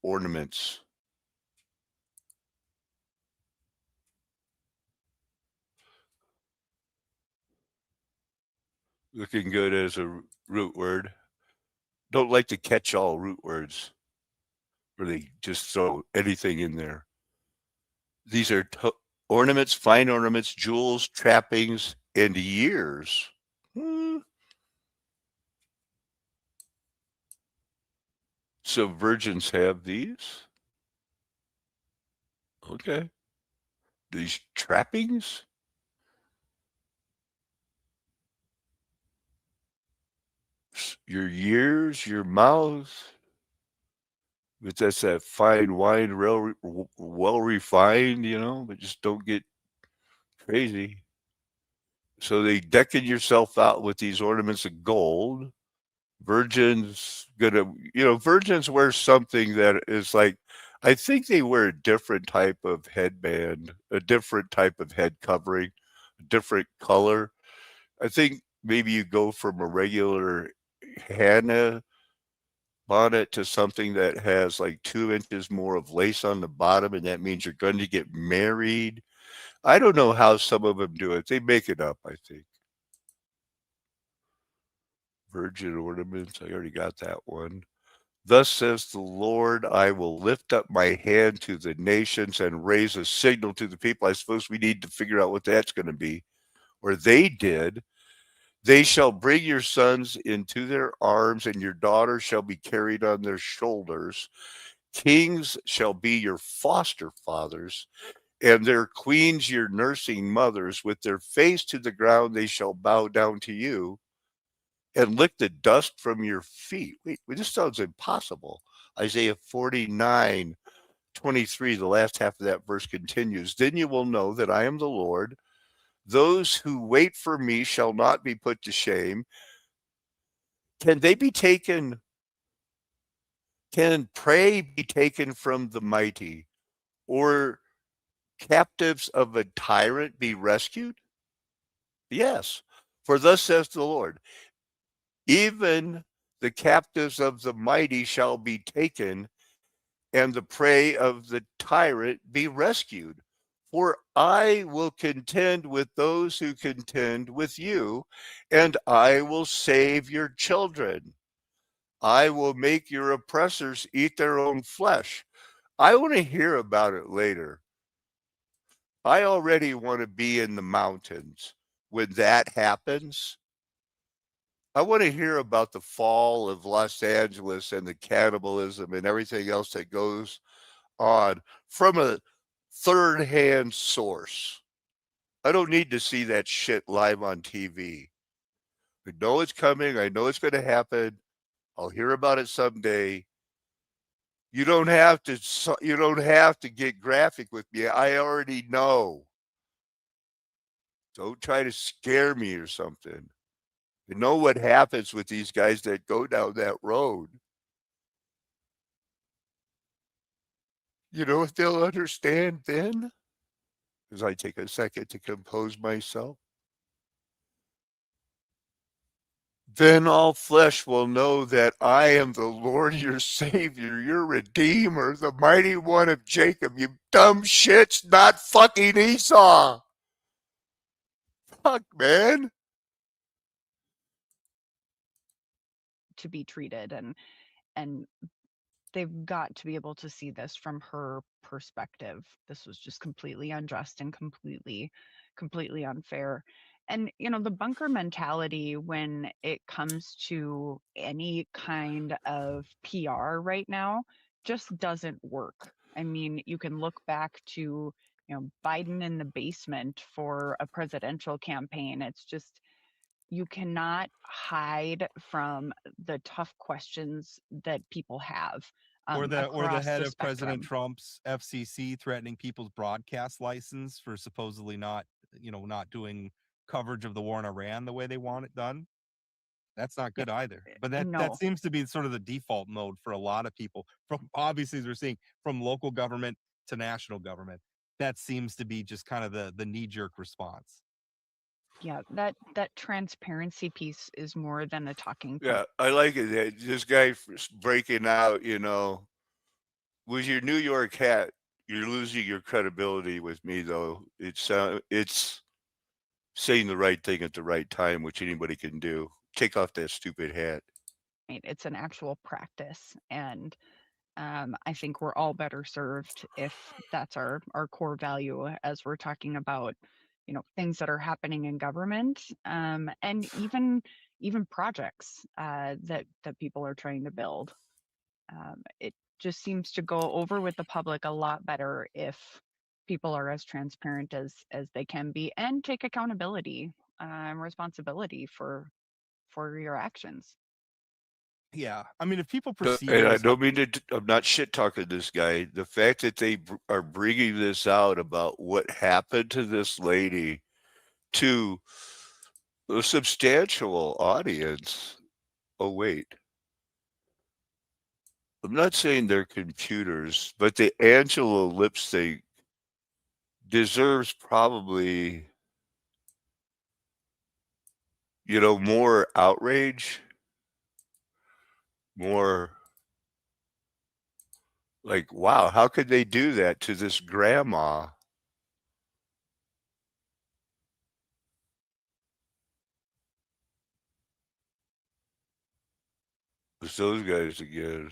Ornaments. Looking good as a root word. Don't like to catch all root words where they just throw anything in there. These are ornaments, fine ornaments, jewels, trappings, and years. So virgins have these? Okay. These trappings? Your years, your mouth. But that's that fine wine, well refined, but just don't get crazy. So they decking yourself out with these ornaments of gold. Virgins virgins wear something that is like, I think they wear a different type of headband, a different type of head covering, a different color. I think maybe you go from a regular Hannah bonnet to something that has like 2 inches more of lace on the bottom, and that means you're going to get married. I don't know how some of them do it. They make it up, I think. Virgin ornaments. I already got that one. Thus says the Lord, I will lift up my hand to the nations and raise a signal to the people. I suppose we need to figure out what that's going to be. Or they did. They shall bring your sons into their arms, and your daughters shall be carried on their shoulders. Kings shall be your foster fathers, and their queens your nursing mothers. With their face to the ground, they shall bow down to you and lick the dust from your feet. Wait, this sounds impossible. Isaiah 49:23, the last half of that verse continues. Then you will know that I am the Lord. Those who wait for me shall not be put to shame. Can they be taken? Can prey be taken from the mighty, or captives of a tyrant be rescued? Yes. For thus says the Lord, even the captives of the mighty shall be taken, and the prey of the tyrant be rescued. For I will contend with those who contend with you, and I will save your children. I will make your oppressors eat their own flesh. I want to hear about it later. I already want to be in the mountains when that happens. I want to hear about the fall of Los Angeles and the cannibalism and everything else that goes on from a third-hand source. I don't need to see that shit live on TV. I know it's coming. I know it's going to happen. I'll hear about it someday. You don't have to get graphic with me. I already know. Don't try to scare me or something. You know what happens with these guys that go down that road. You know what they'll understand then? As I take a second to compose myself. Then all flesh will know that I am the Lord your Savior, your Redeemer, the mighty one of Jacob. You dumb shits, not fucking Esau. Fuck, man. To be treated, and they've got to be able to see this from her perspective. This was just completely unjust and completely unfair. And the bunker mentality when it comes to any kind of PR right now just doesn't work. I mean, you can look back to Biden in the basement for a presidential campaign. It's just, you cannot hide from the tough questions that people have. Or the Across head the of President spectrum. Trump's FCC threatening people's broadcast license for supposedly not doing coverage of the war in Iran the way they want it done. That's not good either. But that No. seems to be sort of the default mode for a lot of people. From obviously, as we're seeing, from local government to national government, that seems to be just kind of the knee-jerk response. Yeah, that transparency piece is more than a talking point. Yeah, I like it. This guy breaking out, with your New York hat, you're losing your credibility with me, though. It's saying the right thing at the right time, which anybody can do. Take off that stupid hat. It's an actual practice, and I think we're all better served if that's our core value as we're talking about things that are happening in government, and even projects that people are trying to build. It just seems to go over with the public a lot better if people are as transparent as they can be and take accountability and responsibility for your actions. Yeah, I mean, if people And perceive I this, don't mean to. I'm not shit talking this guy. The fact that they are bringing this out about what happened to this lady to a substantial audience. Oh wait, I'm not saying they're computers, but the Angela lipstick deserves probably, more outrage, more like, wow, how could they do that to this grandma? It's those guys again.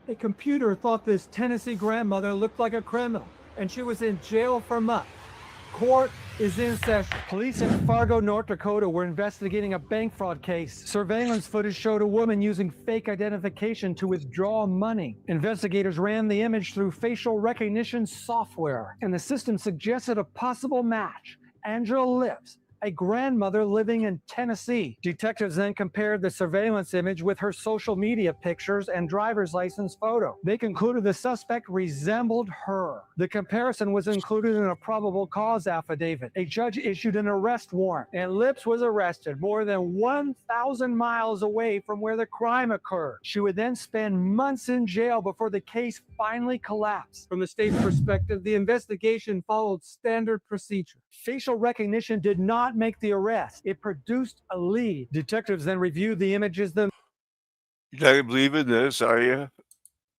A computer thought this Tennessee grandmother looked like a criminal, and she was in jail for months. Court is in session. Police in Fargo, North Dakota were investigating a bank fraud case. Surveillance footage showed a woman using fake identification to withdraw money. Investigators ran the image through facial recognition software, and the system suggested a possible match. Angela Lips, a grandmother living in Tennessee. Detectives then compared the surveillance image with her social media pictures and driver's license photo. They concluded the suspect resembled her. The comparison was included in a probable cause affidavit. A judge issued an arrest warrant, and Lips was arrested more than 1,000 miles away from where the crime occurred. She would then spend months in jail before the case finally collapsed. From the state's perspective, the investigation followed standard procedure. Facial recognition did not make the arrest. It produced a lead. Detectives then reviewed the images themselves. You're not gonna believe in this, are you?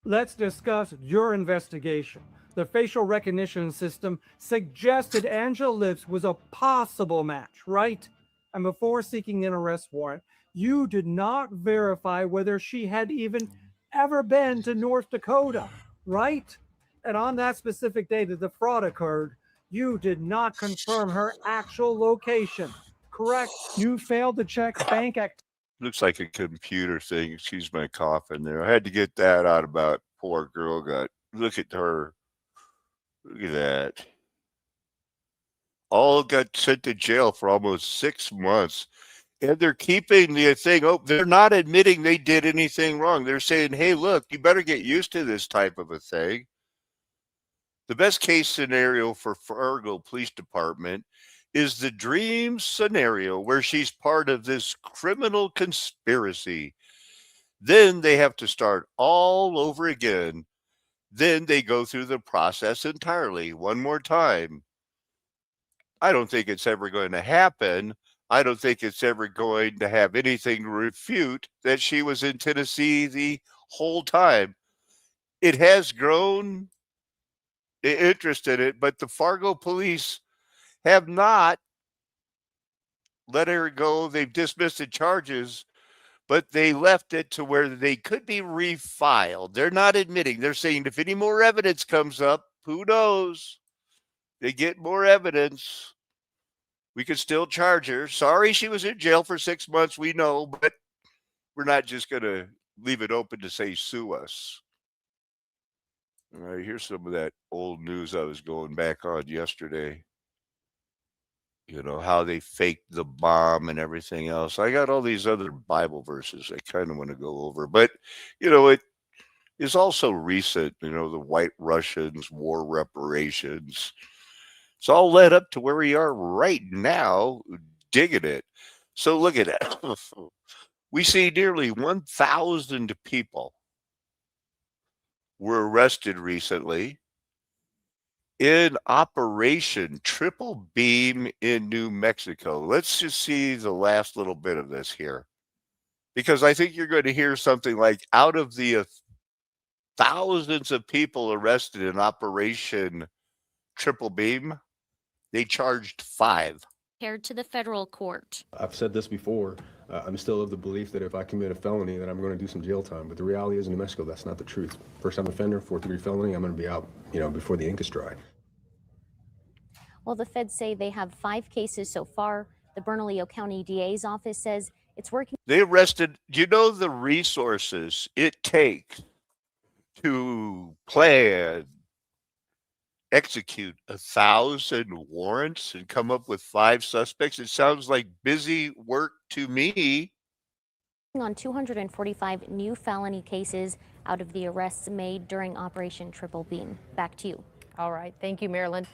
Let's discuss your investigation. The facial recognition system suggested Angela Lips was a possible match, right? And before seeking an arrest warrant, you did not verify whether she had even ever been to North Dakota, right? And on that specific day that the fraud occurred, you did not confirm her actual location, correct? You failed to check bank activity. Looks like a computer thing. Excuse my cough in there. I had to get that out about poor girl got. Look at her. Look at that. All got sent to jail for almost 6 months. And they're keeping the thing open. They're not admitting they did anything wrong. They're saying, hey, look, you better get used to this type of a thing. The best case scenario for Fargo Police Department is the dream scenario where she's part of this criminal conspiracy. Then they have to start all over again. Then they go through the process entirely one more time. I don't think it's ever going to happen. I don't think it's ever going to have anything to refute that she was in Tennessee the whole time. It has grown interest in it, but the Fargo police have not let her go. They've dismissed the charges, but they left it to where they could be refiled. They're not admitting. They're saying if any more evidence comes up, who knows? They get more evidence. We could still charge her. Sorry she was in jail for 6 months, we know, but we're not just going to leave it open to say sue us. All right, here's some of that old news I was going back on yesterday. You know, how they faked the bomb and everything else. I got all these other Bible verses I kind of want to go over, but, you know, it is also recent, you know, the White Russians, war reparations. It's all led up to where we are right now, digging it. So look at it. We see nearly 1,000 people were arrested recently in Operation Triple Beam in New Mexico. Let's just see the last little bit of this here, because I think you're going to hear something like out of the thousands of people arrested in Operation Triple Beam, they charged 5. Compared to the federal court. I've said this before. I'm still of the belief that if I commit a felony, that I'm going to do some jail time. But the reality is in New Mexico, that's not the truth. First-time offender, 4-3 felony, I'm going to be out, you know, before the ink is dry. Well, the feds say they have 5 cases so far. The Bernalillo County DA's office says it's working. They arrested, you know, the resources it takes to plan, execute 1,000 warrants and come up with 5 suspects. It sounds like busy work to me. On 245 new felony cases out of the arrests made during Operation Triple Beam. Back to you. All right. Thank you, Marilyn.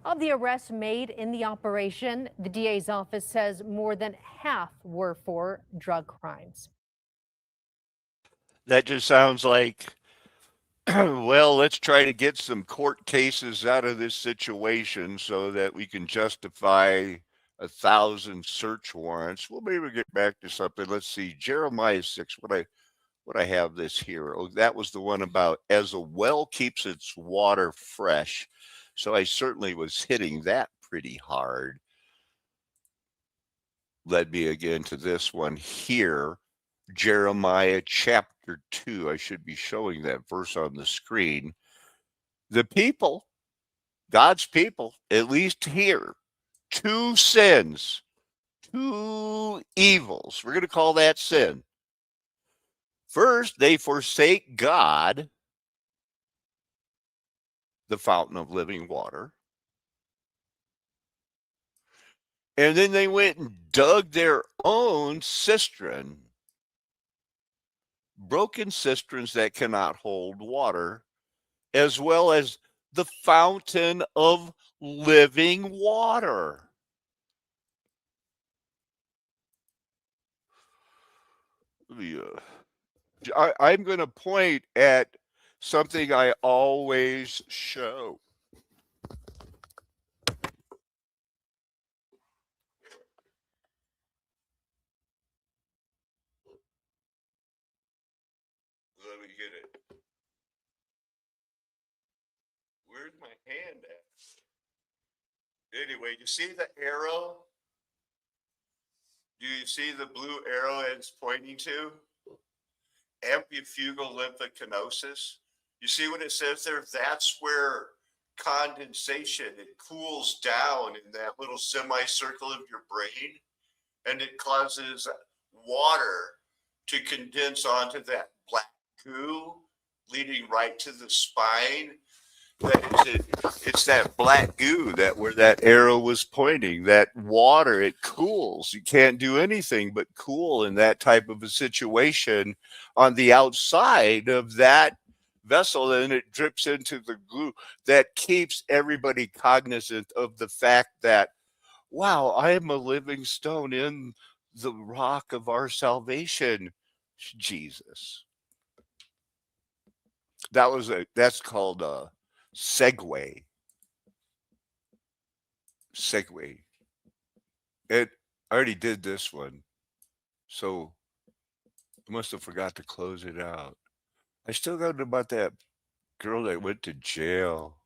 Of the arrests made in the operation, the DA's office says more than half were for drug crimes. That just sounds like, well, let's try to get some court cases out of this situation so that we can justify 1,000 search warrants. Well, maybe we'll get back to something. Let's see, Jeremiah 6. What I have this here. Oh, that was the one about as a well keeps its water fresh. So I certainly was hitting that pretty hard. Led me again to this one here, Jeremiah chapter 2. I should be showing that verse on the screen. The people God's people, at least here, two sins, two evils. We're going to call that sin. First, they forsake God, the fountain of living water. And then they went and dug their own cistern, broken cisterns that cannot hold water, as well as the fountain of living water. I'm going to point at something I always show. Let me get it. Where's my hand at? Anyway, you see the arrow? Do you see the blue arrow it's pointing to? Ampifugal lymphocanosis. You see what it says there? That's where condensation, it cools down in that little semicircle of your brain, and it causes water to condense onto that black goo leading right to the spine. It's that black goo that where that arrow was pointing. That water, it cools. You can't do anything but cool in that type of a situation on the outside of that vessel, and it drips into the glue that keeps everybody cognizant of the fact that, wow, I am a living stone in the rock of our salvation, Jesus. That's called a segue. Segue. I already did this one, so I must have forgot to close it out. I still got about that girl that went to jail.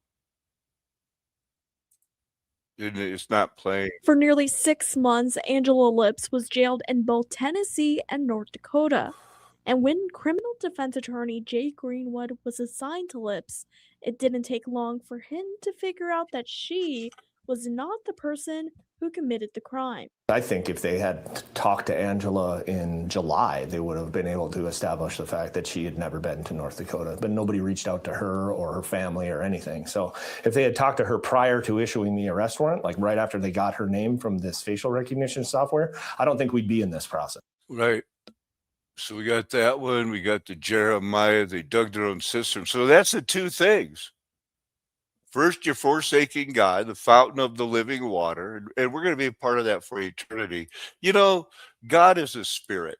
It's not playing. For nearly 6 months, Angela Lips was jailed in both Tennessee and North Dakota. And when criminal defense attorney Jay Greenwood was assigned to Lips, it didn't take long for him to figure out that she was not the person who committed the crime. I think if they had talked to Angela in July, they would have been able to establish the fact that she had never been to North Dakota, but nobody reached out to her or her family or anything. So if they had talked to her prior to issuing the arrest warrant, like right after they got her name from this facial recognition software, I don't think we'd be in this process. Right. So we got that one. We got the Jeremiah. They dug their own cistern. So that's the two things. First, you're forsaking God, the fountain of the living water, and we're going to be a part of that for eternity. You know, God is a spirit.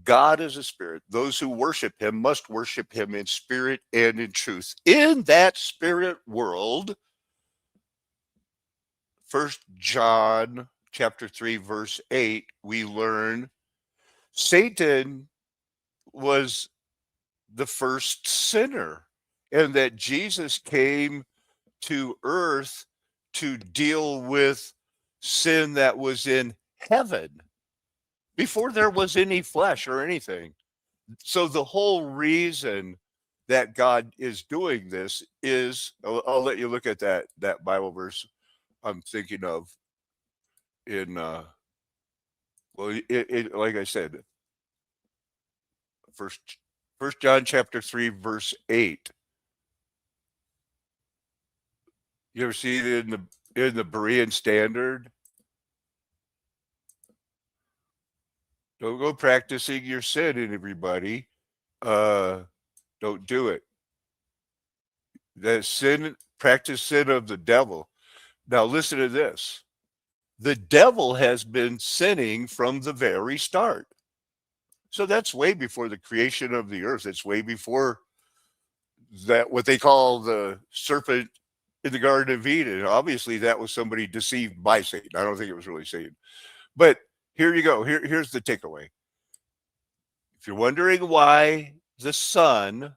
God is a spirit. Those who worship him must worship him in spirit and in truth. In that spirit world, 1 John chapter 3, verse 8, we learn Satan was the first sinner, and that Jesus came to earth to deal with sin that was in heaven before there was any flesh or anything. So the whole reason that God is doing this is, I'll let you look at that Bible verse I'm thinking of in well, it like I said, First John chapter 3, verse 8. You ever see it in the Berean Standard? Don't go practicing your sin in everybody. Don't do it. That sin, practice sin of the devil. Now listen to this. The devil has been sinning from the very start. So that's way before the creation of the earth. It's way before that, what they call the serpent in the Garden of Eden. Obviously, that was somebody deceived by Satan. I don't think it was really Satan. But here you go. Here's the takeaway. If you're wondering why the Son,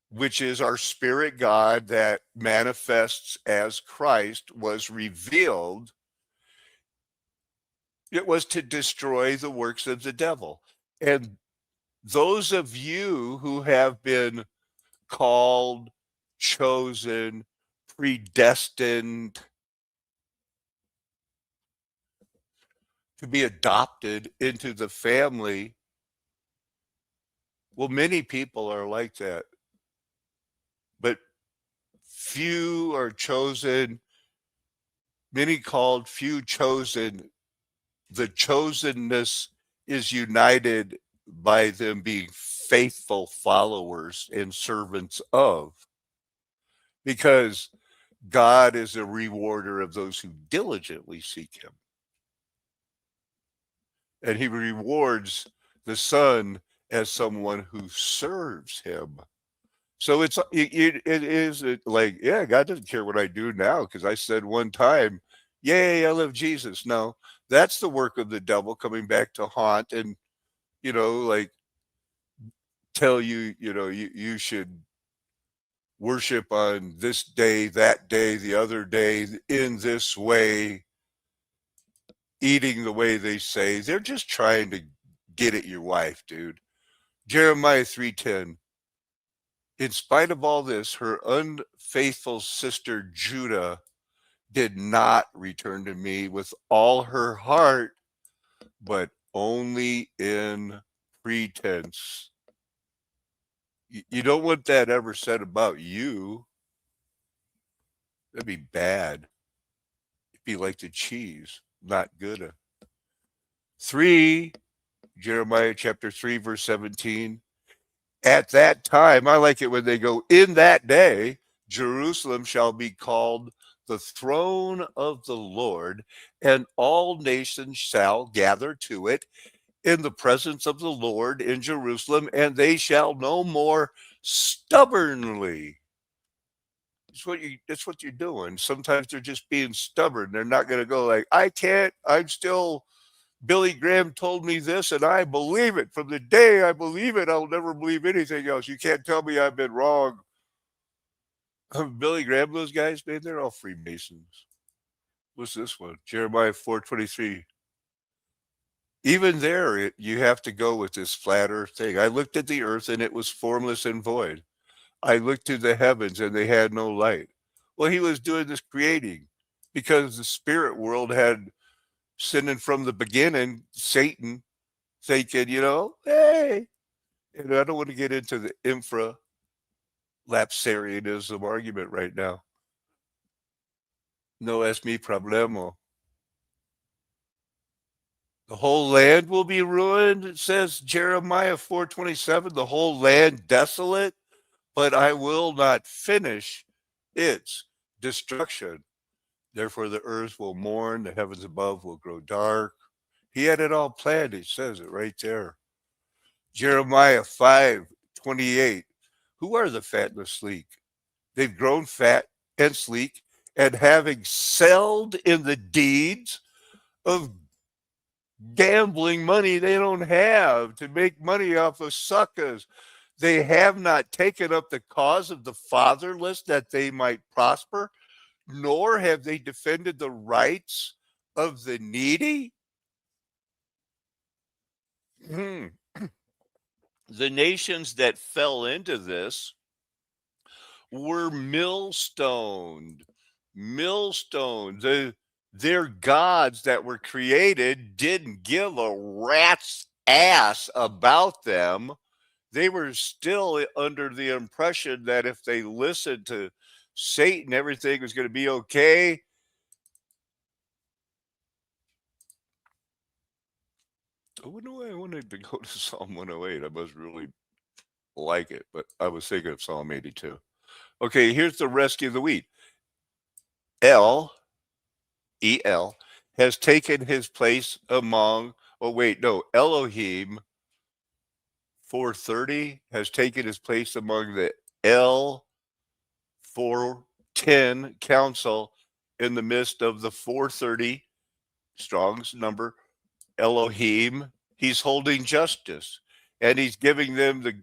which is our spirit God that manifests as Christ, was revealed, it was to destroy the works of the devil. And those of you who have been called chosen, predestined to be adopted into the family. Well, many people are like that, but few are chosen, many called, few chosen. The chosenness is united by them being faithful followers and servants of, because God is a rewarder of those who diligently seek him. And he rewards the Son as someone who serves him. So it is like, yeah, God doesn't care what I do now because I said one time, yay, I love Jesus. No, that's the work of the devil coming back to haunt and, like tell you, you should worship on this day, that day, the other day, in this way, eating the way they say. They're just trying to get at your wife, dude. Jeremiah 3:10. In spite of all this, her unfaithful sister Judah did not return to me with all her heart, but only in pretense. You don't want that ever said about you. That'd be bad. It'd be like the cheese, not good. 3, Jeremiah chapter 3, verse 17. At that time, I like it when they go, in that day, Jerusalem shall be called the throne of the Lord, and all nations shall gather to it in the presence of the Lord in Jerusalem, and they shall no more stubbornly. That's what you're doing. Sometimes they're just being stubborn. They're not going to go like, I can't, I'm still, Billy Graham told me this and I believe it. From the day I believe it, I'll never believe anything else. You can't tell me I've been wrong. Billy Graham, those guys, man, they're all Freemasons. What's this one? Jeremiah 4:23. Even there, you have to go with this flat earth thing. I looked at the earth and it was formless and void. I looked to the heavens and they had no light. Well, he was doing this creating because the spirit world had sinning from the beginning, Satan thinking, hey, and I don't want to get into the infralapsarianism argument right now. No es mi problema. The whole land will be ruined, it says Jeremiah 4:27, the whole land desolate, but I will not finish its destruction. Therefore the earth will mourn, the heavens above will grow dark. He had it all planned, he says it right there. Jeremiah 5:28. Who are the fat and the sleek? They've grown fat and sleek, and having excelled in the deeds of gambling money they don't have to make money off of suckers. They have not taken up the cause of the fatherless that they might prosper, nor have they defended the rights of the needy. The nations that fell into this were millstoned. Their gods that were created didn't give a rat's ass about them. They were still under the impression that if they listened to Satan, everything was going to be okay. I wanted to go to Psalm 108. I must really like it, but I was thinking of Psalm 82. Okay, here's the rescue of the wheat. El has taken his place among, Elohim 430 has taken his place among the L 410 council in the midst of the 430, Strong's number, Elohim. He's holding justice and he's giving them the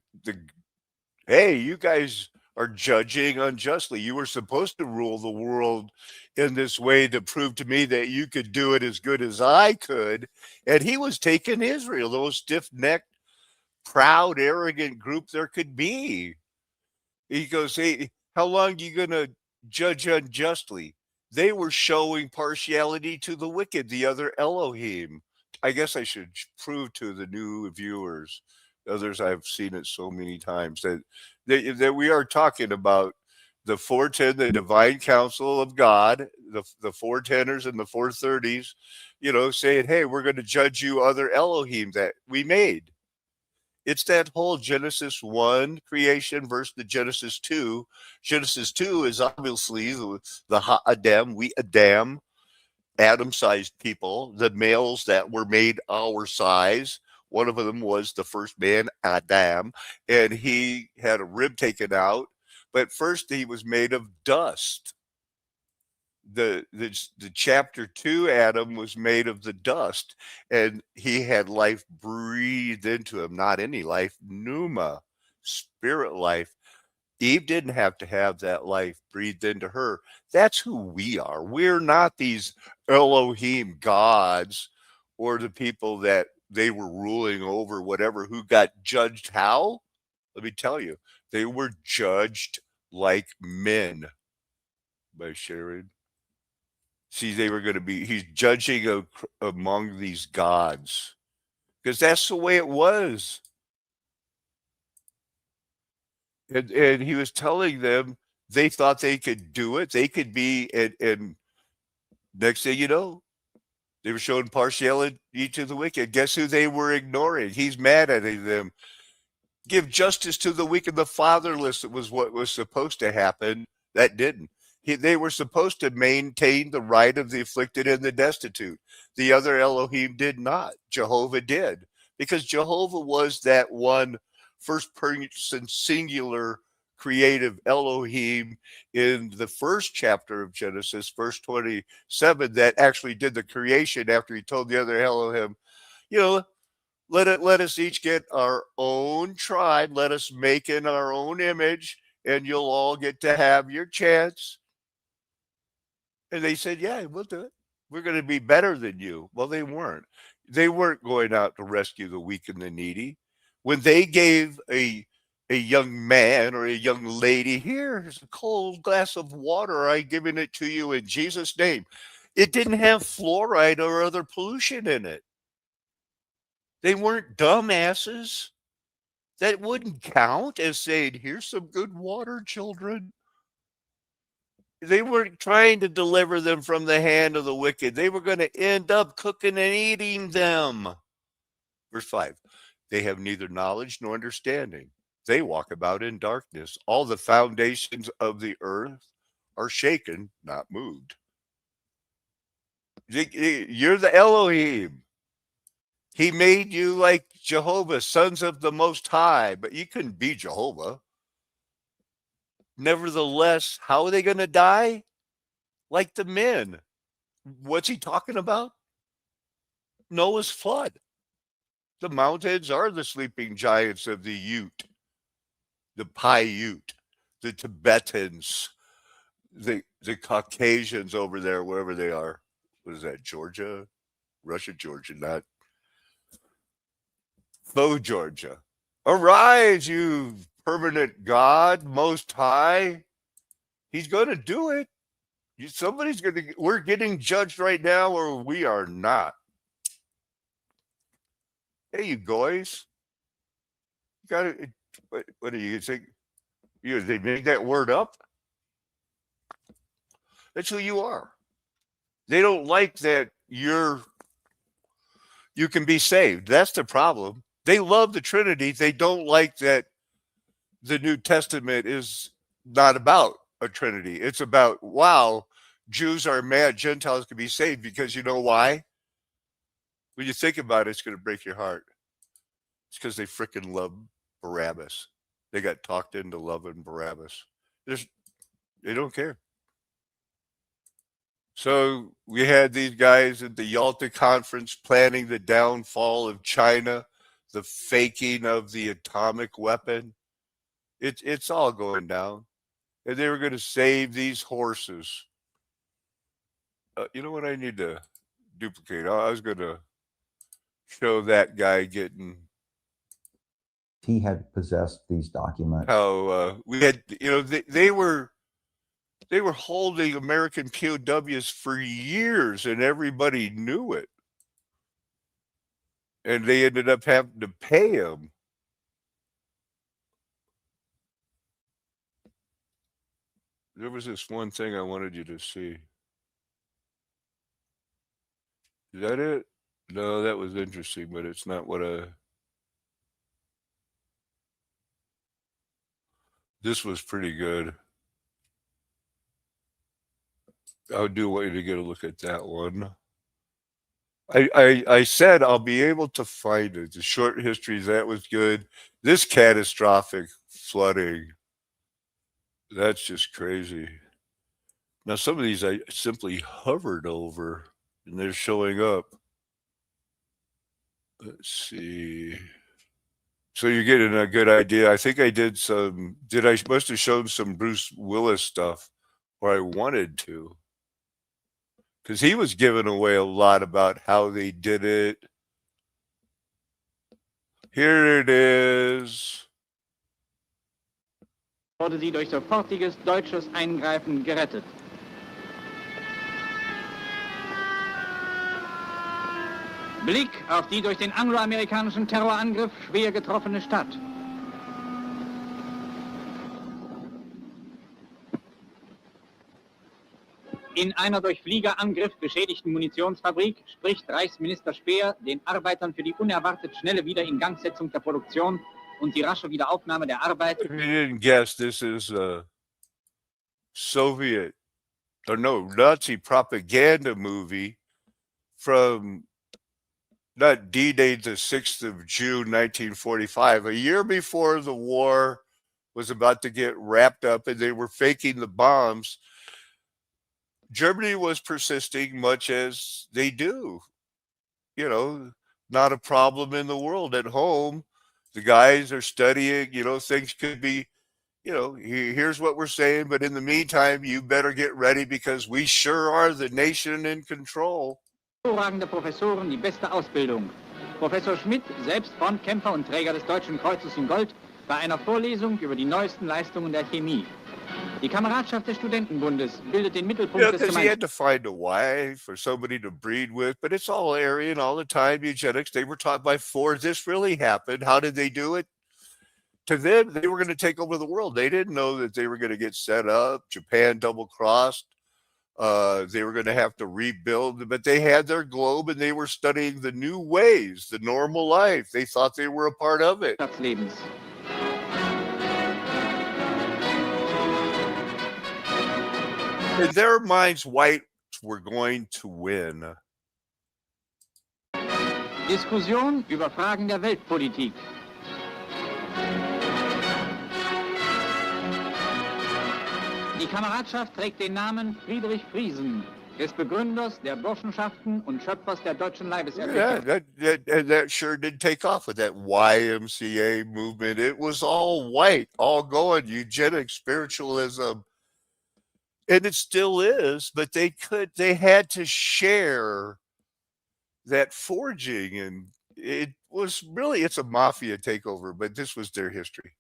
hey, you guys are judging unjustly. You were supposed to rule the world in this way to prove to me that you could do it as good as I could. And he was taking Israel, the most stiff-necked, proud, arrogant group there could be. He goes, hey, How long are you going to judge unjustly? They were showing partiality to the wicked, the other Elohim. I guess I should prove to the new viewers, others I've seen it so many times, that we are talking about the 410, the divine counsel of God, the 410ers and the 430s, saying, hey, we're going to judge you other Elohim that we made. It's that whole Genesis 1 creation versus the Genesis 2. Genesis 2 is obviously the Ha-Adam, we Adam-sized people, the males that were made our size. One of them was the first man, Adam, and he had a rib taken out. But first he was made of dust. The chapter 2 Adam was made of the dust, and he had life breathed into him, not any life, pneuma, spirit life. Eve didn't have to have that life breathed into her. That's who we are. We're not these Elohim gods or the people that they were ruling over, whatever, who got judged how? Let me tell you, they were judged like men by Sharon. See, they were going to be, he's judging among these gods because that's the way it was. And he was telling them they thought they could do it. They could be, and next thing you know, they were showing partiality to the wicked. Guess who they were ignoring? He's mad at them. Give justice to the weak and the fatherless. It was what was supposed to happen. That didn't. They were supposed to maintain the right of the afflicted and the destitute. The other Elohim did not. Jehovah did. Because Jehovah was that one first person singular creative Elohim in the first chapter of Genesis, verse 27, that actually did the creation after he told the other Elohim, let us each get our own tribe. Let us make in our own image, and you'll all get to have your chance. And they said, yeah, we'll do it. We're going to be better than you. Well, they weren't. They weren't going out to rescue the weak and the needy. When they gave a young man or a young lady, here's a cold glass of water, I'm giving it to you in Jesus' name. It didn't have fluoride or other pollution in it. They weren't dumbasses. That wouldn't count as saying, here's some good water, children. They weren't trying to deliver them from the hand of the wicked. They were going to end up cooking and eating them. Verse 5, they have neither knowledge nor understanding. They walk about in darkness. All the foundations of the earth are shaken, not moved. You're the Elohim. He made you like Jehovah, sons of the Most High, but you couldn't be Jehovah. Nevertheless, how are they going to die? Like the men. What's he talking about? Noah's flood. The mountains are the sleeping giants of the Ute, the Paiute, the Tibetans, the Caucasians over there, wherever they are. What is that, Georgia? Russia, Georgia, not faux Georgia. Arise, you permanent God, Most High. He's going to do it. Somebody's going to, we're getting judged right now, or we are not. Hey, you guys. You got it. What do you think? They make that word up? That's who you are. They don't like that you can be saved. That's the problem. They love the Trinity. They don't like that the New Testament is not about a Trinity. It's about, wow, Jews are mad, Gentiles can be saved, because you know why? When you think about it, it's going to break your heart. It's because they freaking love Barabbas. They got talked into loving Barabbas. They don't care. So we had these guys at the Yalta conference planning the downfall of China, the faking of the atomic weapon. It's all going down. And they were going to save these horses. You know what I need to duplicate? I was going to show that guy getting he had possessed these documents. How we had, they were holding American POWs for years, and everybody knew it, and they ended up having to pay them. There was this one thing I wanted you to see. Is that it? No, that was interesting, but it's not what this was pretty good. I do want you to get a look at that one. I said I'll be able to find it. The short histories, that was good. This catastrophic flooding, that's just crazy. Now, some of these I simply hovered over, and they're showing up. Let's see. So you're getting a good idea. I think I did some, I must have shown some Bruce Willis stuff, or I wanted to. Because he was giving away a lot about how they did it. Here it is. Wurde sie durch sofortiges deutsches Eingreifen gerettet. Blick auf die durch den angloamerikanischen Terrorangriff schwer getroffene Stadt. In einer durch Fliegerangriff beschädigten Munitionsfabrik spricht Reichsminister Speer den Arbeitern für die unerwartet schnelle Wiederingangsetzung der Produktion und die rasche Wiederaufnahme der Arbeit. If you didn't guess, this is a Soviet, or no, Nazi propaganda movie from not D-Day, the 6th of June, 1945, a year before the war was about to get wrapped up and they were faking the bombs. Germany was persisting, much as they do. Not a problem in the world. At home, the guys are studying, things could be, here's what we're saying, but in the meantime, you better get ready because we sure are the nation in control. Hervorragende Professoren, die beste Ausbildung. Professor Schmidt, selbst Frontkämpfer und Träger des Deutschen Kreuzes in Gold, bei einer Vorlesung über die neuesten Leistungen der Chemie. Die Kameradschaft des Studentenbundes bildet den Mittelpunkt des Because he had to find a wife or somebody to breed with, but it's all Aryan all the time, eugenics. They were taught by Ford. This really happened. How did they do it? To them, they were going to take over the world. They didn't know that they were going to get set up. Japan double-crossed. They were going to have to rebuild, but they had their globe and they were studying the new ways, the normal life. They thought they were a part of it. In their minds, whites were going to win. Diskussion über Fragen der Weltpolitik. Die Kameradschaft trägt den Namen Friedrich Friesen, des Begründers der Burschenschaften und Schöpfers der deutschen Leibesertüchtigung. Yeah, that sure did take off with that YMCA movement. It was all white, all going eugenics, spiritualism. And it still is, but they had to share that forging, and it was really, it's a mafia takeover, but this was their history.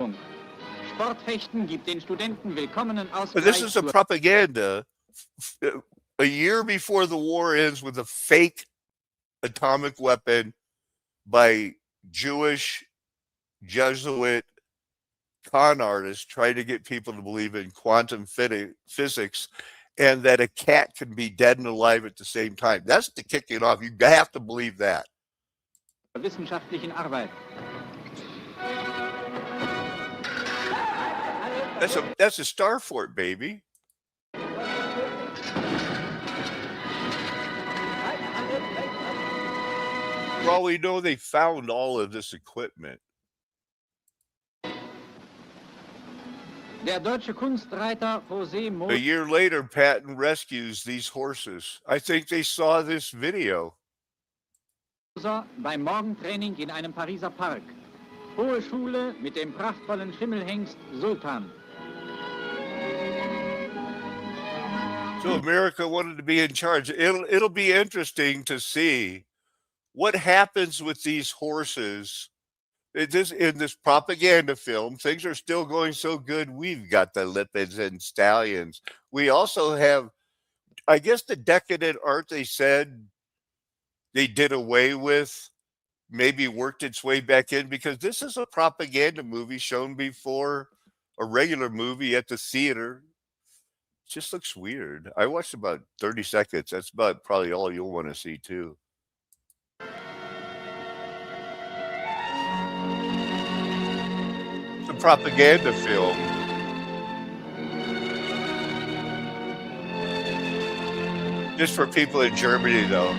Sportfechten gibt den Studenten willkommenen Ausgleich. But this is a propaganda a year before the war ends with a fake atomic weapon by Jewish Jesuit con artists trying to get people to believe in quantum physics and that a cat can be dead and alive at the same time. That's to kick it off. You have to believe that. Wissenschaftlichen Arbeit. That's a star fort, baby. For all we know, they found all of this equipment. Der deutsche Kunstreiter José A year later, Patton rescues these horses. I think they saw this video. Beim Morgentraining in einem Pariser Park. Hohe Schule mit dem prachtvollen Schimmelhengst Sultan. So America wanted to be in charge. It'll be interesting to see what happens with these horses In this propaganda film, things are still going so good. We've got the lipids and stallions. We also have, I guess, the decadent art they said they did away with, maybe worked its way back in, because this is a propaganda movie shown before a regular movie at the theater. It just looks weird. I watched about 30 seconds. That's about probably all you'll want to see too. It's a propaganda film. Just for people in Germany, though.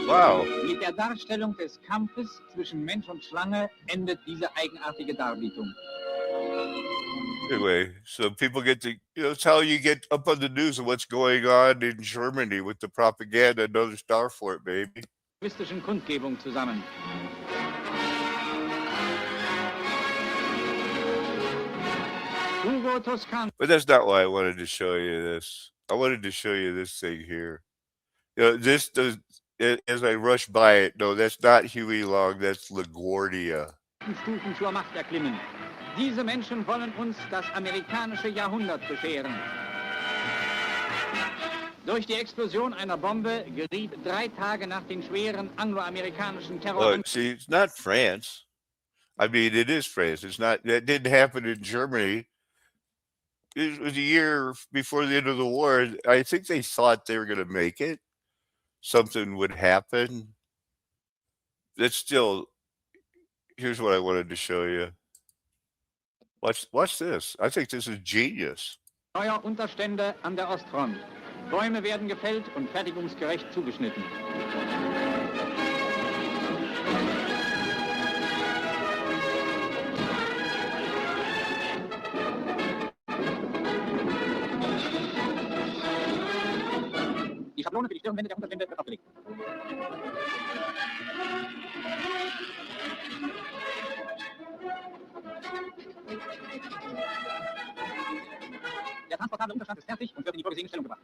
Wow. Mit der Darstellung des Kampfes zwischen Mensch und Schlange endet diese eigenartige Darbietung. Anyway, so people get to, it's how you get up on the news of what's going on in Germany with the propaganda. Another star for it, baby. Kundgebung zusammen. But that's not why I wanted to show you this. I wanted to show you this thing here. This does, as I rush by it, no, that's not Huey Long, that's LaGuardia. Stufen zur Macht erklimmen. Diese Menschen wollen uns das amerikanische Jahrhundert bescheren. Durch die Explosion einer Bombe geriet 3 Tage nach den schweren angloamerikanischen Terror. Look, see, it's not France. I mean, it is France. It's not, that didn't happen in Germany. It was a year before the end of the war. I think they thought they were going to make it. Something would happen. That's still, here's what I wanted to show you. Watch this. I think this is genius. Neue Unterstände an der Ostfront. Bäume werden gefällt und fertigungsgerecht zugeschnitten. Die Schablone für die Stirnwände der Unterstände wird abgelegt. Der transportable Unterstand ist fertig und wird in die vorgesehene Stellung gebracht.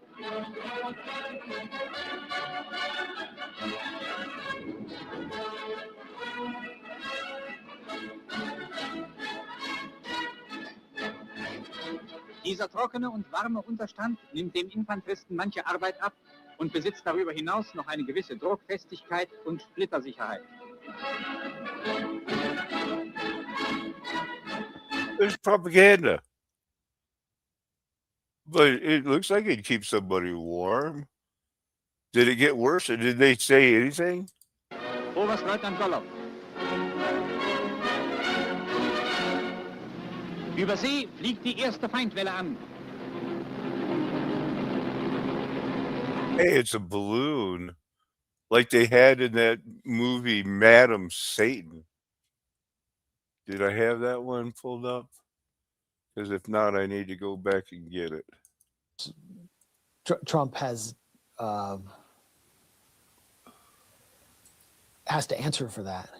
Dieser trockene und warme Unterstand nimmt dem Infanteristen manche Arbeit ab und besitzt darüber hinaus noch eine gewisse Druckfestigkeit und Splittersicherheit. There's propaganda. But it looks like it keeps somebody warm. Did it get worse, or did they say anything? Oberstleutnant Gollow. Über See fliegt die erste Feindwelle an. Hey, it's a balloon, like they had in that movie Madam Satan. Did I have that one pulled up? Because if not, I need to go back and get it. Trump has to answer for that.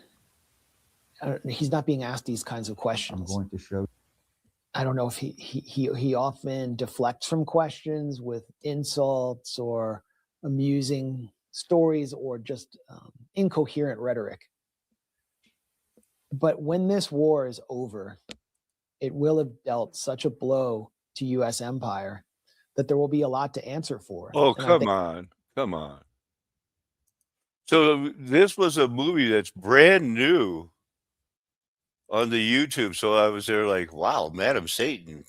He's not being asked these kinds of questions. I'm going to show. I don't know if he often deflects from questions with insults or amusing stories or just incoherent rhetoric. But when this war is over, it will have dealt such a blow to U.S. empire that there will be a lot to answer for. Oh, come on. Come on. So this was a movie that's brand new on the YouTube. So I was there like, wow, Madam Satan,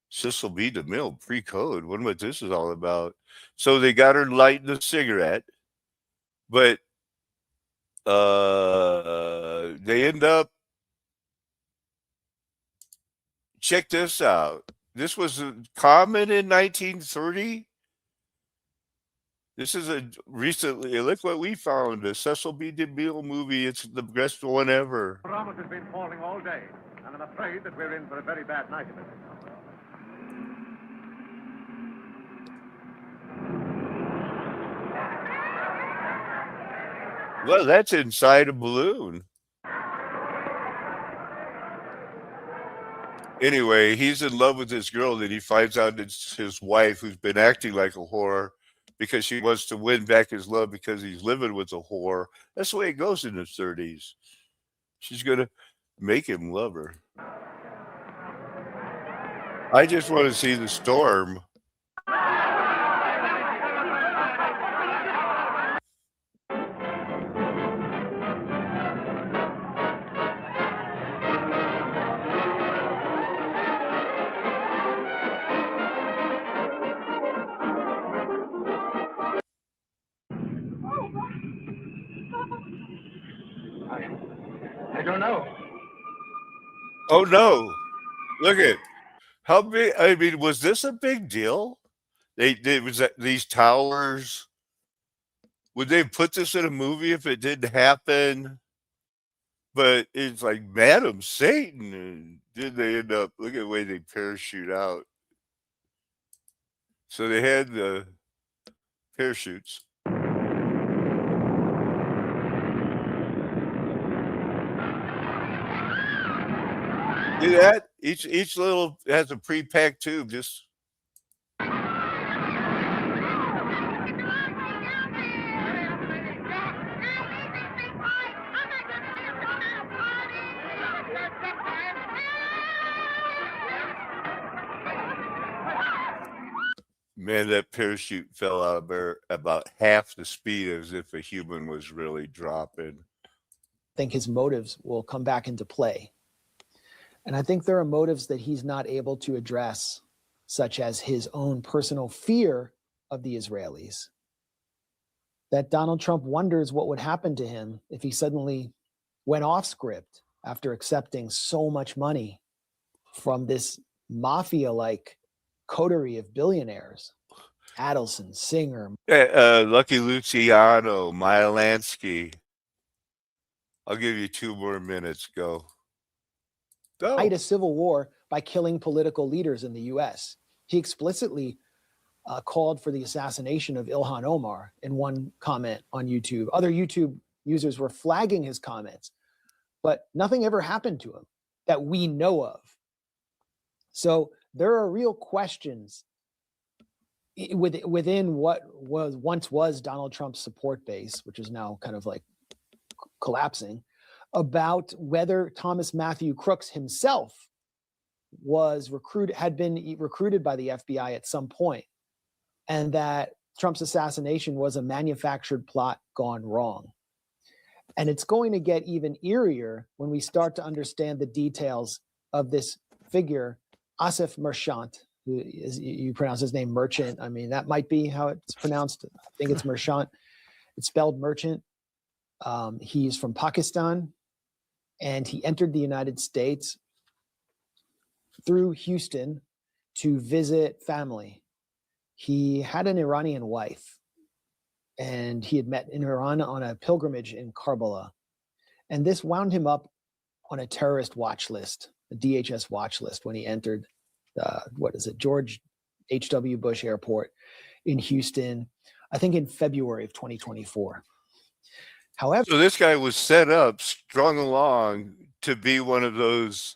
Cecil B. DeMille, pre-code. Wonder what this is all about. So they got her lighting the cigarette, but they end up, check this out. This was common in 1930. This is a recently, look what we found, a Cecil B. DeMille movie. It's the best one ever. Promise has been falling all day, and I'm afraid that we're in for a very bad night of it. Well, that's inside a balloon. Anyway, he's in love with this girl that he finds out it's his wife, who's been acting like a whore because she wants to win back his love because he's living with a whore. That's the way it goes in the 30s. She's going to make him love her. I just want to see the storm. I don't know. Oh no! Look at how big. I mean, was this a big deal? They was that these towers. Would they put this in a movie if it didn't happen? But it's like Madam Satan, and then they end up. Look at the way they parachute out. So they had the parachutes. See that? Each little has a pre-packed tube. Just man, that parachute fell out of there about half the speed as if a human was really dropping. I think his motives will come back into play. And I think there are motives that he's not able to address, such as his own personal fear of the Israelis. That Donald Trump wonders what would happen to him if he suddenly went off script after accepting so much money from this mafia-like coterie of billionaires. Adelson, Singer. Lucky Luciano, Maya Lansky. I'll give you 2 more minutes. Go. Fight a civil war by killing political leaders in the U.S. He explicitly called for the assassination of Ilhan Omar in one comment on YouTube. Other YouTube users were flagging his comments, but nothing ever happened to him that we know of. So there are real questions within what once was Donald Trump's support base, which is now kind of like collapsing, about whether Thomas Matthew Crooks himself had been recruited by the FBI at some point, and that Trump's assassination was a manufactured plot gone wrong. And it's going to get even eerier when we start to understand the details of this figure, Asif Merchant, who is, you pronounce his name Merchant. I mean, that might be how it's pronounced. I think it's Merchant. It's spelled Merchant. He's from Pakistan, and he entered the United States through Houston to visit family. He had an Iranian wife, and he had met in Iran on a pilgrimage in Karbala. And this wound him up on a terrorist watch list, a DHS watch list, when he entered, George H.W. Bush Airport in Houston, I think in February of 2024. However, so this guy was set up, strung along to be one of those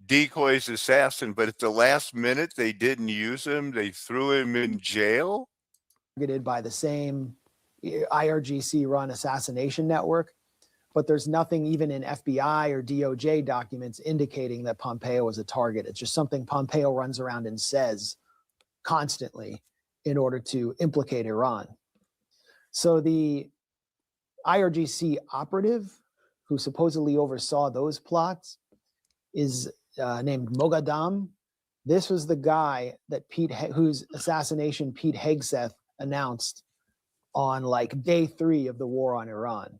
decoys assassin, but at the last minute they didn't use him. They threw him in jail. Targeted by the same IRGC run assassination network, but there's nothing even in FBI or DOJ documents indicating that Pompeo was a target. It's just something Pompeo runs around and says constantly in order to implicate Iran. So the IRGC operative who supposedly oversaw those plots is named Moghadam. This was the guy that whose assassination Pete Hegseth announced on like day 3 of the war on Iran.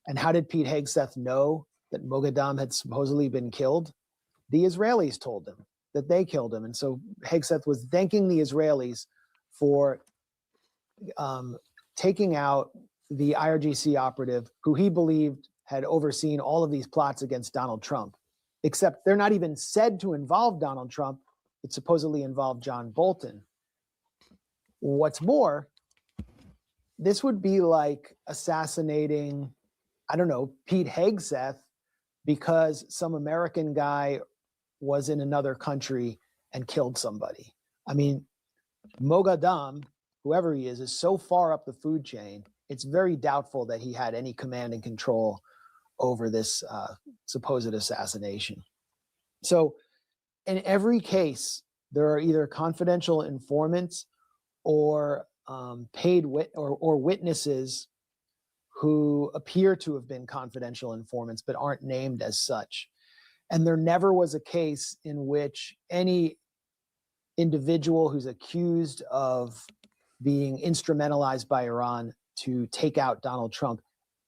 And how did Pete Hegseth know that Moghadam had supposedly been killed? The Israelis told him that they killed him. And so Hegseth was thanking the Israelis for taking out the IRGC operative who he believed had overseen all of these plots against Donald Trump, except they're not even said to involve Donald Trump. It supposedly involved John Bolton. What's more, this would be like assassinating, I don't know, Pete Hegseth because some American guy was in another country and killed somebody. I mean, Moghadam whoever he is so far up the food chain, it's very doubtful that he had any command and control over this supposed assassination. So in every case, there are either confidential informants or paid or witnesses who appear to have been confidential informants but aren't named as such. And there never was a case in which any individual who's accused of being instrumentalized by Iran to take out Donald Trump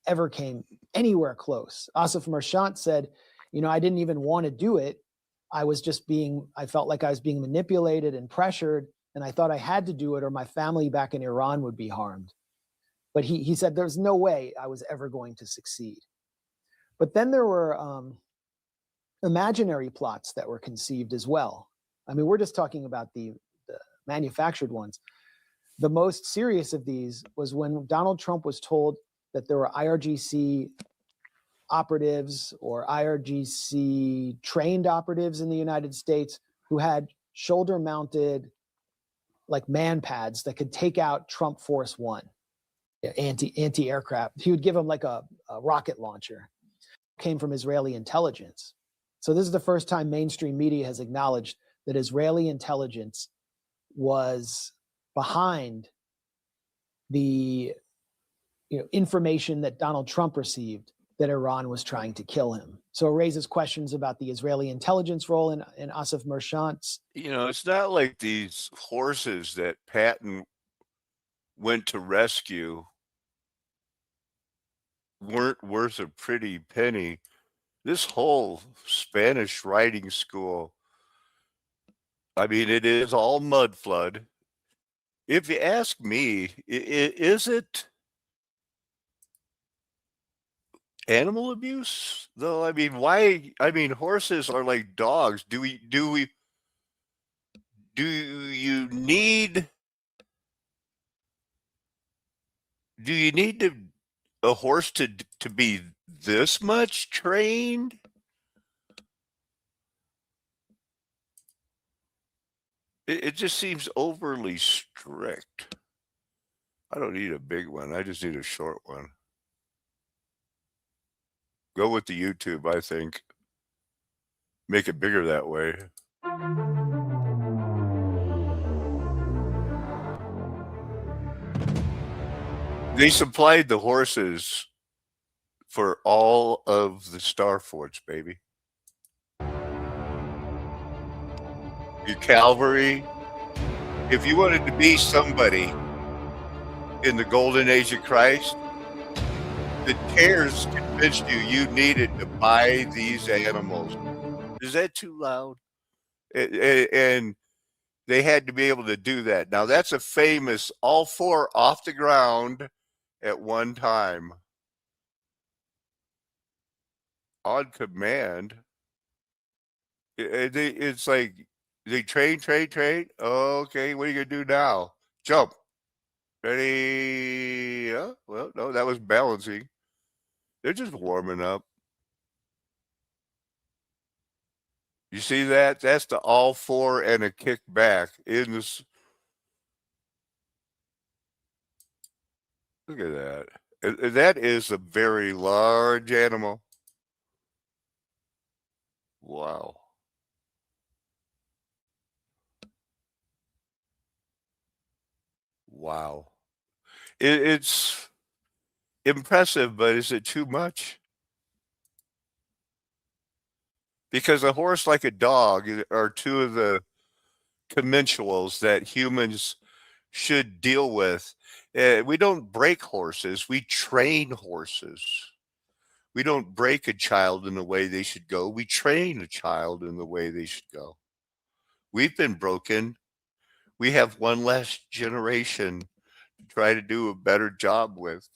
ever came anywhere close. Asif Marchant said, I didn't even want to do it. I felt like I was being manipulated and pressured, and I thought I had to do it or my family back in Iran would be harmed. But he said there's no way I was ever going to succeed. But then there were imaginary plots that were conceived as well. I mean, we're just talking about the manufactured ones. The most serious of these was when Donald Trump was told that there were IRGC operatives or IRGC trained operatives in the United States who had shoulder-mounted like man pads that could take out Trump Force One, anti-aircraft. He would give them like a rocket launcher. Came from Israeli intelligence. So this is the first time mainstream media has acknowledged that Israeli intelligence was behind the information that Donald Trump received that Iran was trying to kill him. So it raises questions about the Israeli intelligence role in Asif Marchant's. It's not like these horses that Patton went to rescue weren't worth a pretty penny. This whole Spanish riding school, I mean, it is all mud flood. If you ask me, is it animal abuse though? I mean, why? I mean, horses are like dogs. Do you need a horse to be this much trained? It just seems overly strict. I don't need a big one. I just need a short one. Go with the YouTube, I think. Make it bigger that way. They supplied the horses for all of the Star Forts, baby. Your cavalry. If you wanted to be somebody in the golden age of Christ, the tears convinced you needed to buy these animals. Is that too loud? And they had to be able to do that. Now that's a famous all four off the ground at one time. On command. It's like they train. Okay, what are you going to do now? Jump. Ready? Well, no, that was balancing. They're just warming up. You see that? That's the all four and a kick back in this. Look at that. That is a very large animal. Wow. Wow. It's impressive, but is it too much? Because a horse like a dog are two of the commensals that humans should deal with. We don't break horses, we train horses. We don't break a child in the way they should go. We train a child in the way they should go. We've been broken. We have one last generation to try to do a better job with.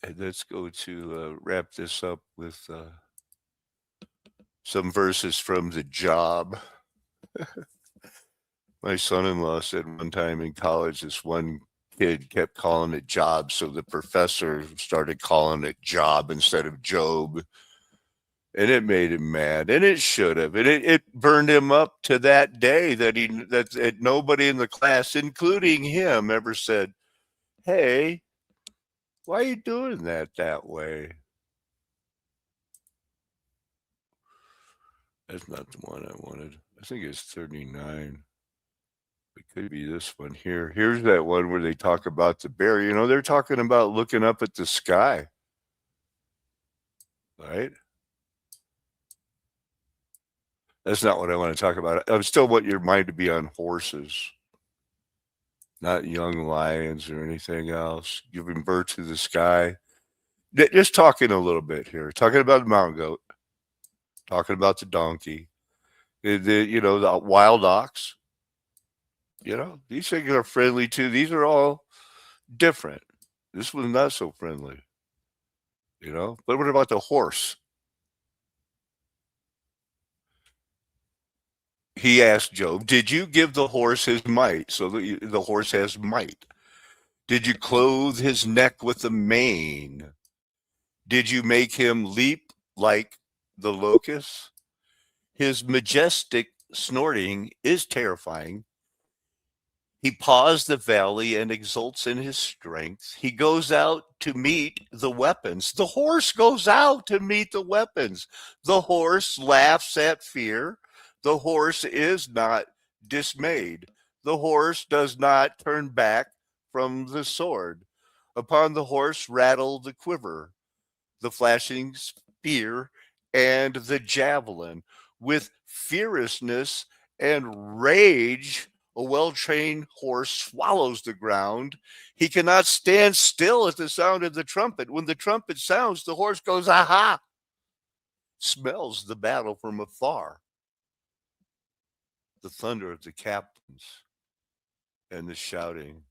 And let's go to wrap this up with some verses from The Job. My son-in-law said one time in college, this one kid kept calling it Job, so the professor started calling it Job instead of Job. And it made him mad, and it should have. And it burned him up to that day that nobody in the class, including him, ever said, "Hey, why are you doing that way?" That's not the one I wanted. I think it's 39. It could be this one here. Here's that one where they talk about the bear. You know, they're talking about looking up at the sky, right? That's not what I want to talk about. I still want your mind to be on horses, not young lions or anything else. Giving birth to the sky. Just talking a little bit here. Talking about the mountain goat. Talking about the donkey. The wild ox. These things are friendly too. These are all different. This one's not so friendly. But what about the horse? He asked Job, did you give the horse his might? So the horse has might. Did you clothe his neck with a mane? Did you make him leap like the locust? His majestic snorting is terrifying. He paws the valley and exults in his strength. He goes out to meet the weapons. The horse goes out to meet the weapons. The horse laughs at fear. The horse is not dismayed. The horse does not turn back from the sword. Upon the horse rattle the quiver, the flashing spear, and the javelin. With fierceness and rage, a well-trained horse swallows the ground. He cannot stand still at the sound of the trumpet. When the trumpet sounds, the horse goes, aha! Smells the battle from afar. The thunder of the captains and the shouting.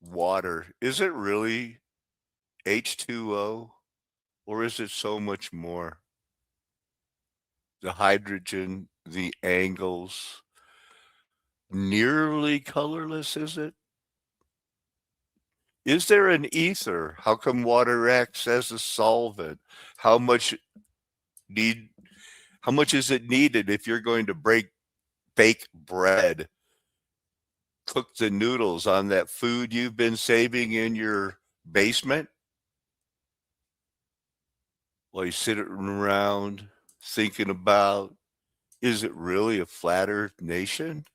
Water. Is it really H2O? Or is it so much more? The hydrogen, the angles, nearly colorless, is it? Is there an ether? How come water acts as a solvent? How much is it needed if you're going to bake bread? Cook the noodles on that food you've been saving in your basement? While you're sitting around thinking about, is it really a flat earth nation?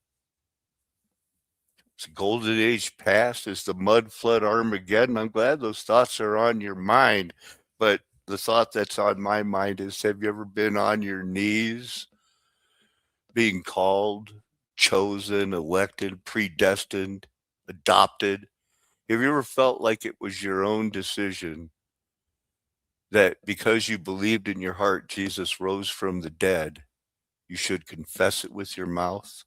Is the golden age past? Is the mud flood Armageddon? I'm glad those thoughts are on your mind. But the thought that's on my mind is, have you ever been on your knees, being called, chosen, elected, predestined, adopted? Have you ever felt like it was your own decision, that because you believed in your heart Jesus rose from the dead, you should confess it with your mouth?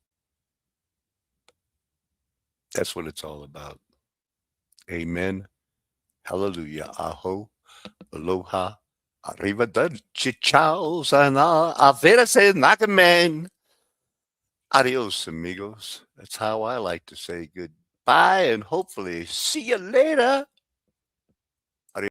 That's what it's all about. Amen. Hallelujah. Aho. Aloha. Arrivederci. Ciao. Sana. Averse. Nakamen. Adios, amigos. That's how I like to say goodbye, and hopefully see you later.